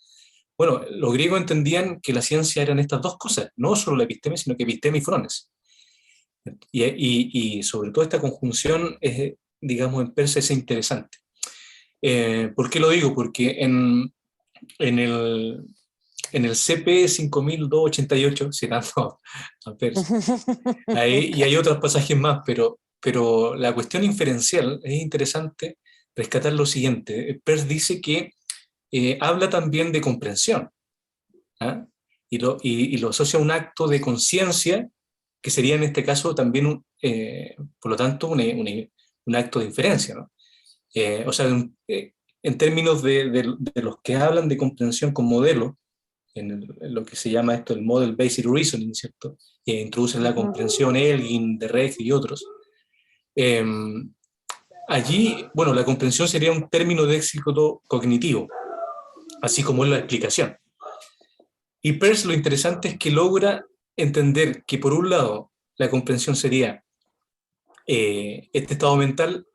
C: bueno, los griegos entendían que la ciencia eran estas dos cosas, no solo la episteme, sino que episteme y frónesis. Y sobre todo esta conjunción, es, digamos, en persa es interesante. ¿Por qué lo digo? Porque en el CP 5288, citando a Peirce, y hay otros pasajes más, pero la cuestión inferencial es interesante rescatar lo siguiente. Peirce dice que habla también de comprensión, ¿ah? Y lo asocia a un acto de conciencia, que sería en este caso también, por lo tanto, un acto de inferencia, ¿no? O sea, en términos de los que hablan de comprensión con modelos, en lo que se llama esto el Model Based Reasoning, ¿cierto? Introducen la comprensión Elgin, Derreg y otros. Allí, bueno, la comprensión sería un término de éxito cognitivo, así como es la explicación. Y Peirce lo interesante es que logra entender que, por un lado, la comprensión sería este estado mental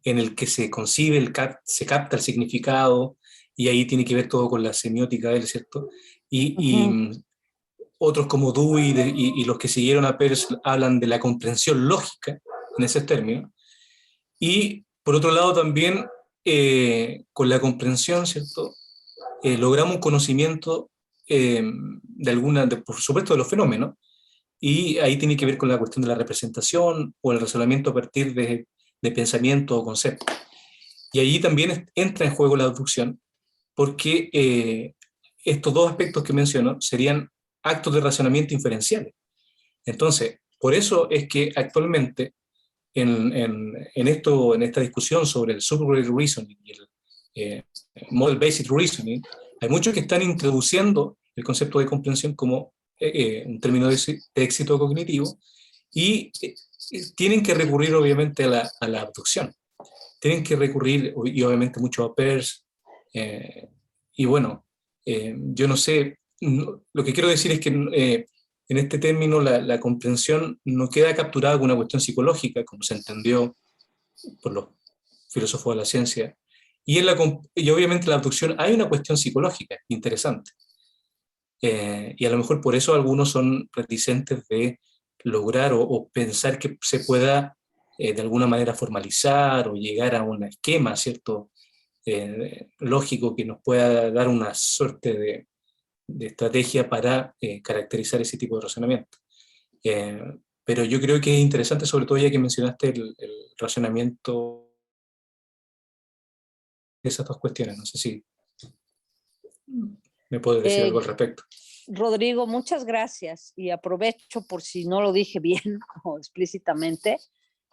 C: en el que se concibe, se capta el significado, y ahí tiene que ver todo con la semiótica de él, ¿cierto? Y otros como Dewey y los que siguieron a Peirce hablan de la comprensión lógica en ese término. Y por otro lado también, con la comprensión, ¿cierto? Logramos un conocimiento por supuesto, de los fenómenos, y ahí tiene que ver con la cuestión de la representación o el razonamiento a partir de pensamiento o concepto. Y allí también entra en juego la abducción, porque estos dos aspectos que menciono serían actos de razonamiento inferenciales. Entonces, por eso es que actualmente en esta discusión sobre el subgraded reasoning y el model based reasoning, hay muchos que están introduciendo el concepto de comprensión como un término de éxito cognitivo, y tienen que recurrir obviamente a la abducción. Tienen que recurrir, y obviamente, mucho a Peirce. Y bueno, yo no sé, lo que quiero decir es que en este término la comprensión no queda capturada con una cuestión psicológica, como se entendió por los filósofos de la ciencia. Y obviamente en la abducción hay una cuestión psicológica interesante. Y a lo mejor por eso algunos son reticentes de lograr o pensar que se pueda de alguna manera formalizar o llegar a un esquema, ¿cierto? Lógico que nos pueda dar una suerte de estrategia para caracterizar ese tipo de razonamiento. Pero yo creo que es interesante, sobre todo ya que mencionaste el razonamiento de esas dos cuestiones. No sé si me puedes decir algo al respecto.
D: Rodrigo, muchas gracias, y aprovecho, por si no lo dije bien o explícitamente,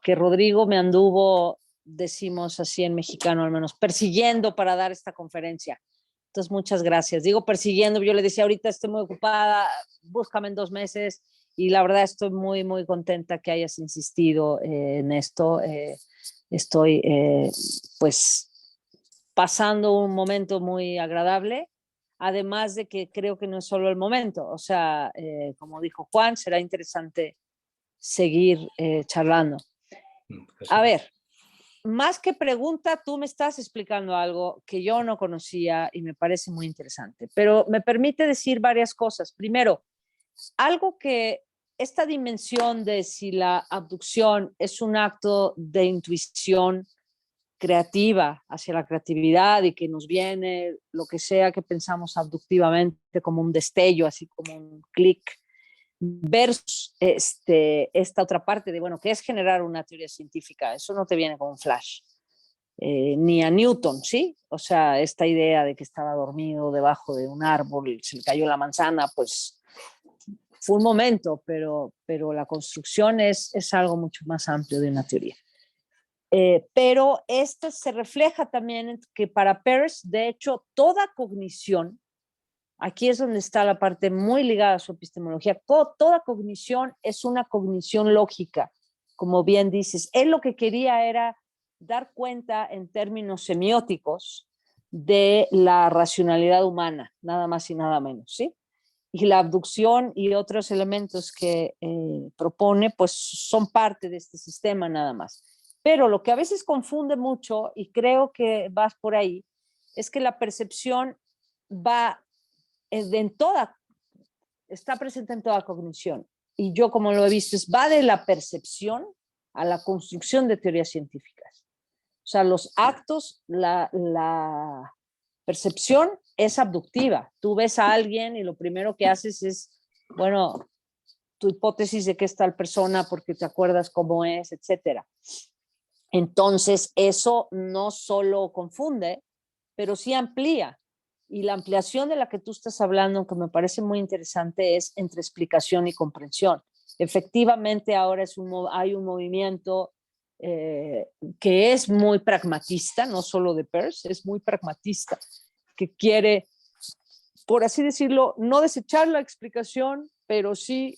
D: que Rodrigo me anduvo, decimos así en mexicano al menos, persiguiendo para dar esta conferencia. Entonces, muchas gracias. Digo persiguiendo, yo le decía ahorita estoy muy ocupada, búscame en 2 meses, y la verdad estoy muy, muy contenta que hayas insistido en esto. Estoy pues pasando un momento muy agradable, además de que creo que no es solo el momento, o sea, como dijo Juan, será interesante seguir charlando. A ver, más que pregunta, tú me estás explicando algo que yo no conocía y me parece muy interesante, pero me permite decir varias cosas. Primero, algo que esta dimensión de si la abducción es un acto de intuición creativa, hacia la creatividad, y que nos viene lo que sea que pensamos abductivamente como un destello, así como un clic, versus esta otra parte de, bueno, ¿qué es generar una teoría científica? Eso no te viene como un flash. Ni a Newton, ¿sí? O sea, esta idea de que estaba dormido debajo de un árbol, se le cayó la manzana, pues fue un momento, pero la construcción es algo mucho más amplio de una teoría. Pero esto se refleja también en que para Peirce, de hecho, toda cognición Aquí es donde está la parte muy ligada a su epistemología. Toda cognición es una cognición lógica, como bien dices. Él lo que quería era dar cuenta en términos semióticos de la racionalidad humana, nada más y nada menos, ¿sí? Y la abducción y otros elementos que propone, pues son parte de este sistema nada más. Pero lo que a veces confunde mucho, y creo que vas por ahí, es que la percepción va está presente en toda cognición. Y yo, como lo he visto, va de la percepción a la construcción de teorías científicas. O sea, los actos, la percepción es abductiva. Tú ves a alguien y lo primero que haces es, bueno, tu hipótesis de qué es tal persona porque te acuerdas cómo es, etcétera. Entonces, eso no solo confunde, pero sí amplía. Y la ampliación de la que tú estás hablando, que me parece muy interesante, es entre explicación y comprensión. Efectivamente, ahora hay un movimiento que es muy pragmatista, no solo de Peirce, es muy pragmatista, que quiere, por así decirlo, no desechar la explicación, pero sí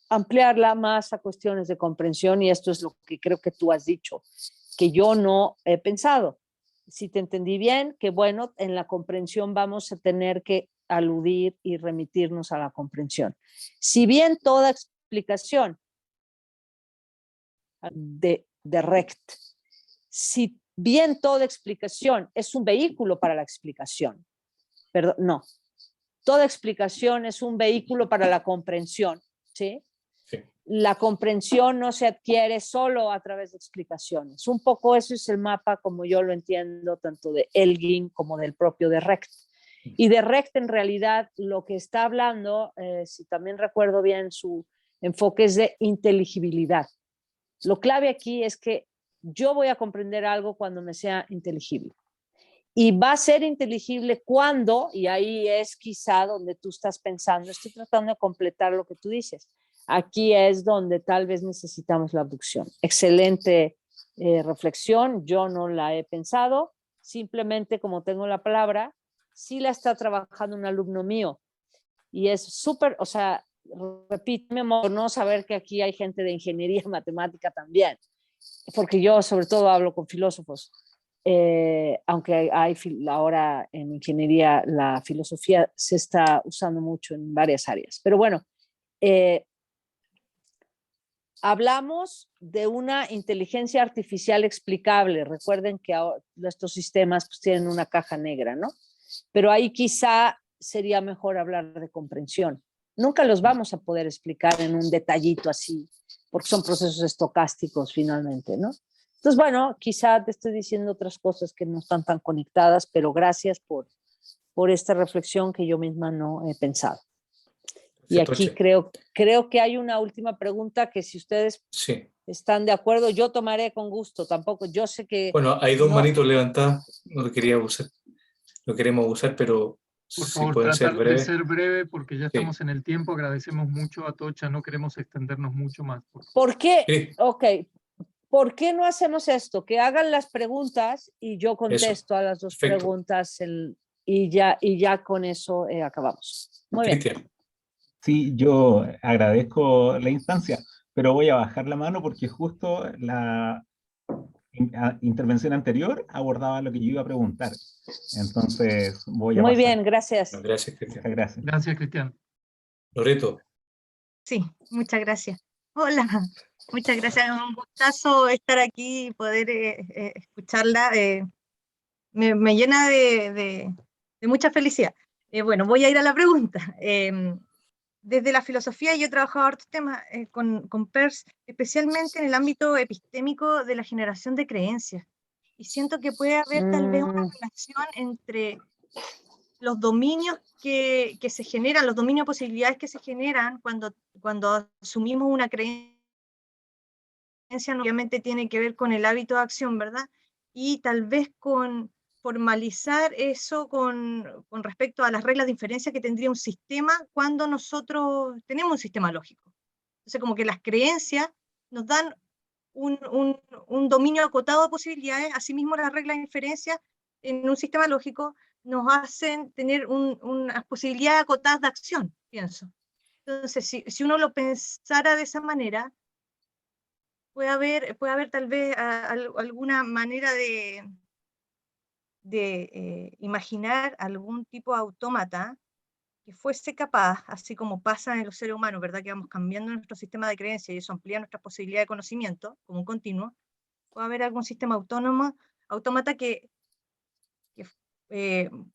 D: ampliarla más a cuestiones de comprensión, y esto es lo que creo que tú has dicho, que yo no he pensado. Si te entendí bien, que bueno, en la comprensión vamos a tener que aludir y remitirnos a la comprensión. Si bien toda explicación de Recht, si bien toda explicación es un vehículo para la explicación, perdón, no, toda explicación es un vehículo para la comprensión, ¿sí?
C: Sí.
D: La comprensión no se adquiere solo a través de explicaciones. Un poco eso es el mapa, como yo lo entiendo, tanto de Elgin como del propio de Recht. Y de Recht, en realidad, lo que está hablando, si también recuerdo bien su enfoque, es de inteligibilidad. Lo clave aquí es que yo voy a comprender algo cuando me sea inteligible. Y va a ser inteligible cuando, y ahí es quizá donde tú estás pensando, estoy tratando de completar lo que tú dices. Aquí es donde tal vez necesitamos la abducción. Excelente reflexión, yo no la he pensado, simplemente como tengo la palabra, sí la está trabajando un alumno mío. Y es súper, o sea, repito, mi amor, no saber que aquí hay gente de ingeniería matemática también, porque yo sobre todo hablo con filósofos. Aunque hay ahora en ingeniería la filosofía se está usando mucho en varias áreas. Pero bueno, hablamos de una inteligencia artificial explicable. Recuerden que estos sistemas pues, tienen una caja negra, ¿no? Pero ahí quizá sería mejor hablar de comprensión. Nunca los vamos a poder explicar en un detallito así, porque son procesos estocásticos finalmente, ¿no? Entonces, bueno, quizá te estoy diciendo otras cosas que no están tan conectadas, pero gracias por esta reflexión que yo misma no he pensado. Y aquí creo que hay una última pregunta que si ustedes están de acuerdo, yo tomaré con gusto. Tampoco, yo sé que...
C: Bueno, hay dos manitos levantadas, no lo quería usar, lo queremos usar, pero
F: por
C: si
F: favor,
C: pueden ser
F: tratar
C: breves.
F: de ser breve porque ya estamos en el tiempo. Agradecemos mucho a Tocha, no queremos extendernos mucho más.
D: ¿Por qué? Ok. ¿Por qué no hacemos esto? Que hagan las preguntas y yo contesto a las dos preguntas y ya con eso acabamos. Muy bien.
I: Sí, yo agradezco la instancia, pero voy a bajar la mano porque justo la intervención anterior abordaba lo que yo iba a preguntar. Entonces voy a
D: Muy
I: pasar.
D: Bien, gracias.
C: Gracias, Cristian.
I: Gracias.
F: Gracias, Cristian.
C: Loreto.
J: Sí, muchas gracias. Hola, muchas gracias. Es un gustazo estar aquí y poder escucharla. Me llena de mucha felicidad. Bueno, voy a ir a la pregunta. Desde la filosofía yo he trabajado hartos temas con Peirce, especialmente en el ámbito epistémico de la generación de creencias. Y siento que puede haber tal vez una relación entre los dominios que se generan, los dominios de posibilidades que se generan cuando asumimos una creencia, obviamente tiene que ver con el hábito de acción, ¿verdad? Y tal vez con formalizar eso con respecto a las reglas de inferencia que tendría un sistema cuando nosotros tenemos un sistema lógico. Entonces, como que las creencias nos dan un dominio acotado de posibilidades, asimismo las reglas de inferencia en un sistema lógico nos hacen tener unas posibilidades acotadas de acción, pienso. Entonces, si uno lo pensara de esa manera, puede haber tal vez alguna manera de imaginar algún tipo de autómata que fuese capaz, así como pasa en los seres humanos, ¿verdad? Que vamos cambiando nuestro sistema de creencias y eso amplía nuestra posibilidad de conocimiento como un continuo. Puede haber algún sistema autómata que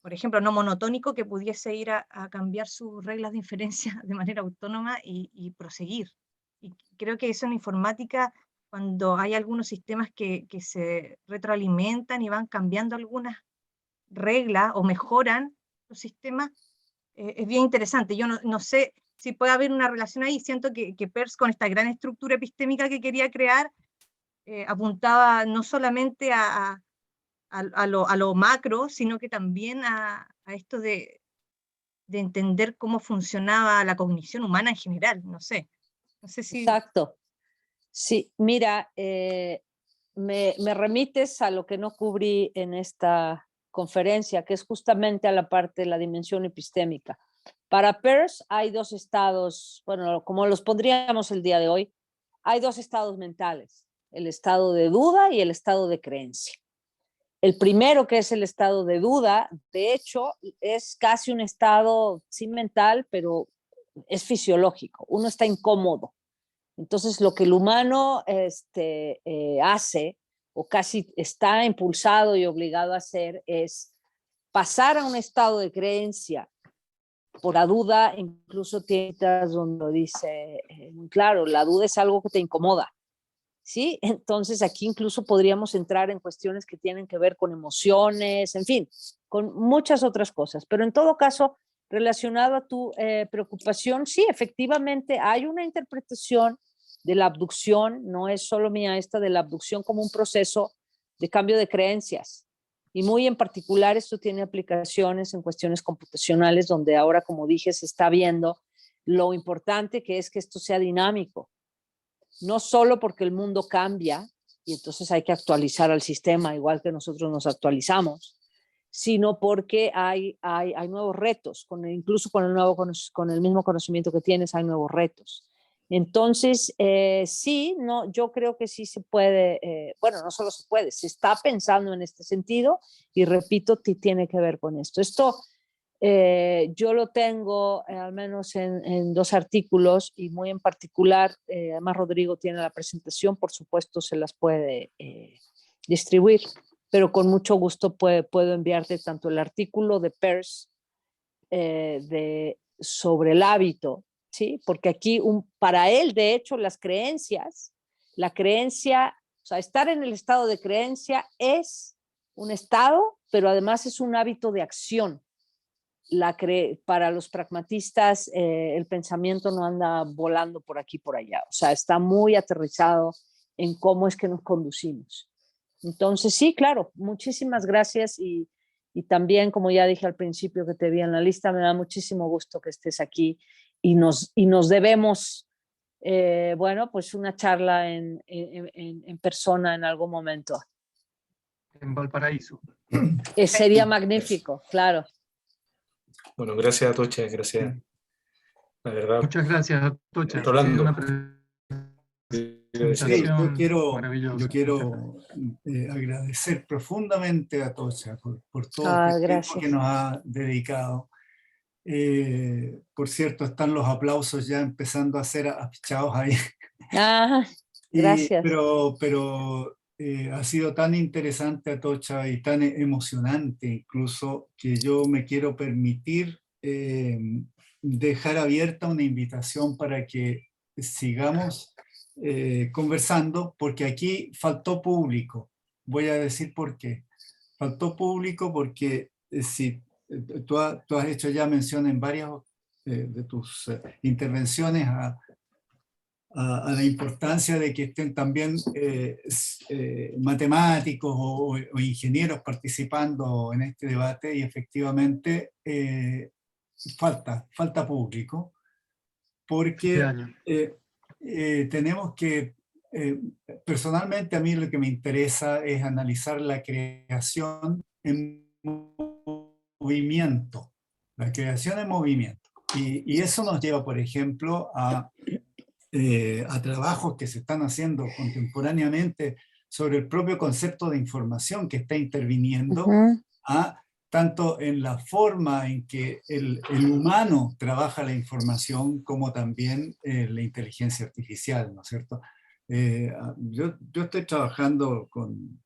J: por ejemplo, no monotónico, que pudiese ir a cambiar sus reglas de inferencia de manera autónoma y proseguir. Y creo que eso en informática, cuando hay algunos sistemas que se retroalimentan y van cambiando algunas reglas o mejoran los sistemas, es bien interesante. Yo no sé si puede haber una relación ahí. Siento que Peirce, con esta gran estructura epistémica que quería crear, apuntaba no solamente a lo macro, sino que también a esto de entender cómo funcionaba la cognición humana en general. No sé si...
D: Exacto. Sí, mira, me remites a lo que no cubrí en esta conferencia, que es justamente a la parte de la dimensión epistémica. Para Peirce hay dos estados, bueno, como los pondríamos el día de hoy, hay dos estados mentales, el estado de duda y el estado de creencia. El primero, que es el estado de duda, de hecho, es casi un estado, sí mental, pero es fisiológico. Uno está incómodo. Entonces, lo que el humano hace, o casi está impulsado y obligado a hacer, es pasar a un estado de creencia por la duda. Incluso tiendas donde dice, claro, la duda es algo que te incomoda. ¿Sí? Entonces aquí incluso podríamos entrar en cuestiones que tienen que ver con emociones, en fin, con muchas otras cosas. Pero en todo caso, relacionado a tu preocupación, sí, efectivamente hay una interpretación de la abducción, no es solo mía esta, de la abducción como un proceso de cambio de creencias. Y muy en particular esto tiene aplicaciones en cuestiones computacionales, donde ahora, como dije, se está viendo lo importante que es que esto sea dinámico. No solo porque el mundo cambia y entonces hay que actualizar al sistema igual que nosotros nos actualizamos, sino porque hay nuevos retos, incluso con el mismo conocimiento que tienes hay nuevos retos. Entonces, sí, no, yo creo que sí se puede, bueno, no solo se puede, se está pensando en este sentido y repito, tiene que ver con esto. Esto yo lo tengo al menos en dos artículos y muy en particular, además Rodrigo tiene la presentación, por supuesto se las puede distribuir, pero con mucho gusto puedo enviarte tanto el artículo de Peirce sobre el hábito, ¿sí? Porque aquí para él, de hecho, la creencia, o sea, estar en el estado de creencia es un estado, pero además es un hábito de acción. Para los pragmatistas el pensamiento no anda volando por aquí por allá, o sea, está muy aterrizado en cómo es que nos conducimos. Entonces sí, claro, muchísimas gracias y también, como ya dije al principio que te vi en la lista, me da muchísimo gusto que estés aquí y nos debemos bueno, pues una charla en persona en algún momento.
F: En Valparaíso.
D: Sería magnífico, claro.
C: Bueno, gracias a Atocha, gracias. La verdad.
F: Muchas gracias, Atocha.
C: Hablando.
A: Sí, yo quiero
F: Muchas
A: agradecer profundamente a Atocha por todo el tiempo que nos ha dedicado. Por cierto, están los aplausos ya empezando a ser apichados ahí.
D: Gracias.
A: Pero ha sido tan interesante, Atocha, y tan emocionante incluso, que yo me quiero permitir dejar abierta una invitación para que sigamos conversando, porque aquí faltó público. Voy a decir por qué. Faltó público porque si tú has hecho ya mención en varias de tus intervenciones a la importancia de que estén también matemáticos o ingenieros participando en este debate, y efectivamente falta público, porque tenemos que, personalmente a mí lo que me interesa es analizar la creación en movimiento, la creación en movimiento. Y eso nos lleva, por ejemplo, a trabajos que se están haciendo contemporáneamente sobre el propio concepto de información que está interviniendo, tanto en la forma en que el humano trabaja la información, como también la inteligencia artificial, ¿no es cierto? Yo estoy trabajando con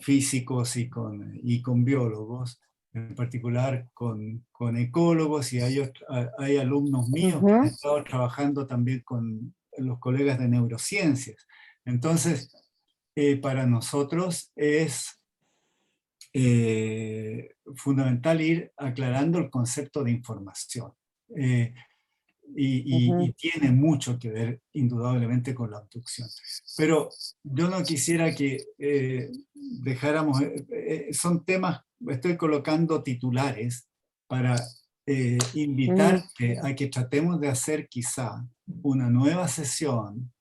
A: físicos y con biólogos, en particular con ecólogos, y hay alumnos míos que han estado trabajando también con los colegas de neurociencias. Entonces, para nosotros es fundamental ir aclarando el concepto de información. Y tiene mucho que ver, indudablemente, con la abducción. Pero yo no quisiera que dejáramos... son temas, estoy colocando titulares para invitar a que tratemos de hacer quizá una nueva sesión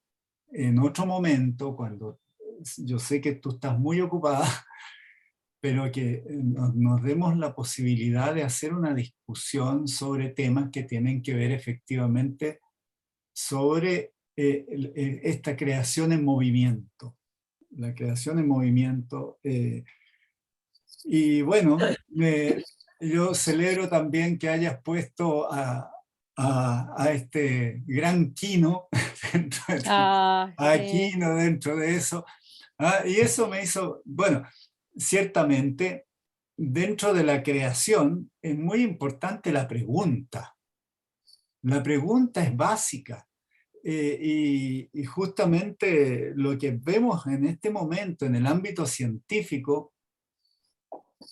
A: en otro momento, cuando yo sé que tú estás muy ocupada, pero que nos demos la posibilidad de hacer una discusión sobre temas que tienen que ver efectivamente sobre esta creación en movimiento. La creación en movimiento. Y bueno, yo celebro también que hayas puesto a este gran Quino, Quino dentro de eso. Y eso me hizo, bueno, ciertamente, dentro de la creación es muy importante la pregunta. La pregunta es básica. Y justamente lo que vemos en este momento en el ámbito científico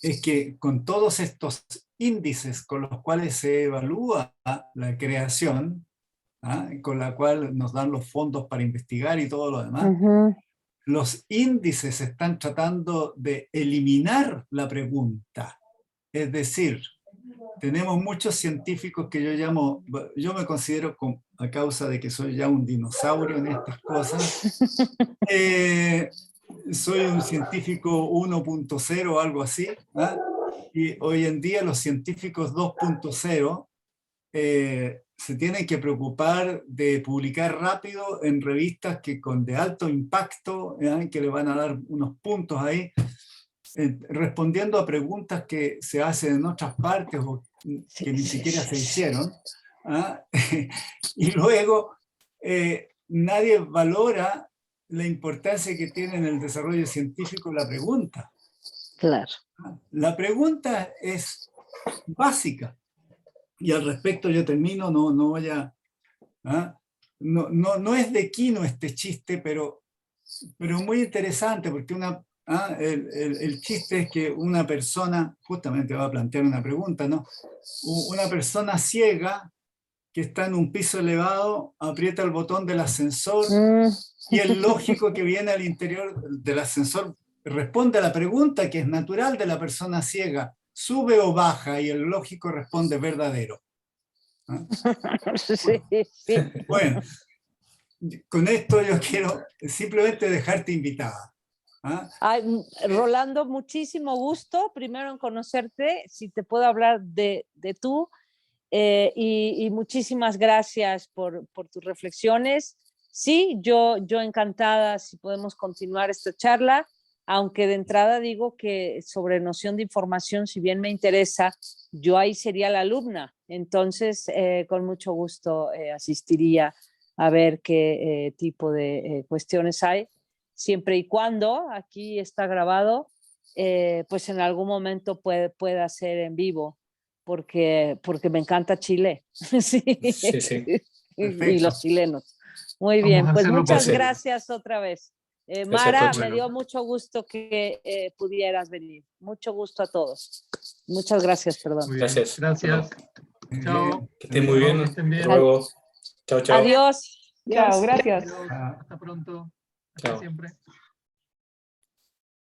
A: es que con todos estos índices con los cuales se evalúa la creación, con la cual nos dan los fondos para investigar y todo lo demás, los índices están tratando de eliminar la pregunta. Es decir, tenemos muchos científicos que yo me considero, a causa de que soy ya un dinosaurio en estas cosas, soy un científico 1.0 o algo así, y hoy en día los científicos 2.0 se tienen que preocupar de publicar rápido en revistas de alto impacto, que le van a dar unos puntos ahí, respondiendo a preguntas que se hacen en otras partes o que ni siquiera se hicieron. Y luego nadie valora la importancia que tiene en el desarrollo científico la pregunta.
D: Claro.
A: La pregunta es básica. Y al respecto yo termino, no voy a... No es de Quino este chiste, pero muy interesante, porque el chiste es que una persona, justamente va a plantear una pregunta, ¿no? Una persona ciega que está en un piso elevado aprieta el botón del ascensor y el lógico que viene al interior del ascensor responde a la pregunta que es natural de la persona ciega: ¿sube o baja? Y el lógico responde: verdadero.
D: Sí.
A: Bueno, con esto yo quiero simplemente dejarte invitada.
D: Rolando, muchísimo gusto primero en conocerte, si te puedo hablar de tú, y muchísimas gracias por tus reflexiones. Sí, yo encantada si podemos continuar esta charla, aunque de entrada digo que sobre noción de información, si bien me interesa, yo ahí sería la alumna, entonces con mucho gusto asistiría a ver qué tipo de cuestiones hay, siempre y cuando, aquí está grabado, pues en algún momento pueda ser en vivo, porque me encanta Chile. Sí. Y los chilenos. Muy bien, pues muchas gracias otra vez. Mara, me dio mucho gusto que pudieras venir. Mucho gusto a todos. Muchas gracias, perdón.
C: Gracias.
F: Gracias. Chao.
C: Que estén muy bien. Hasta luego. Chao, chao.
D: Adiós.
K: Chao, gracias.
F: Adiós. Hasta pronto.
C: Chao.
F: Hasta siempre.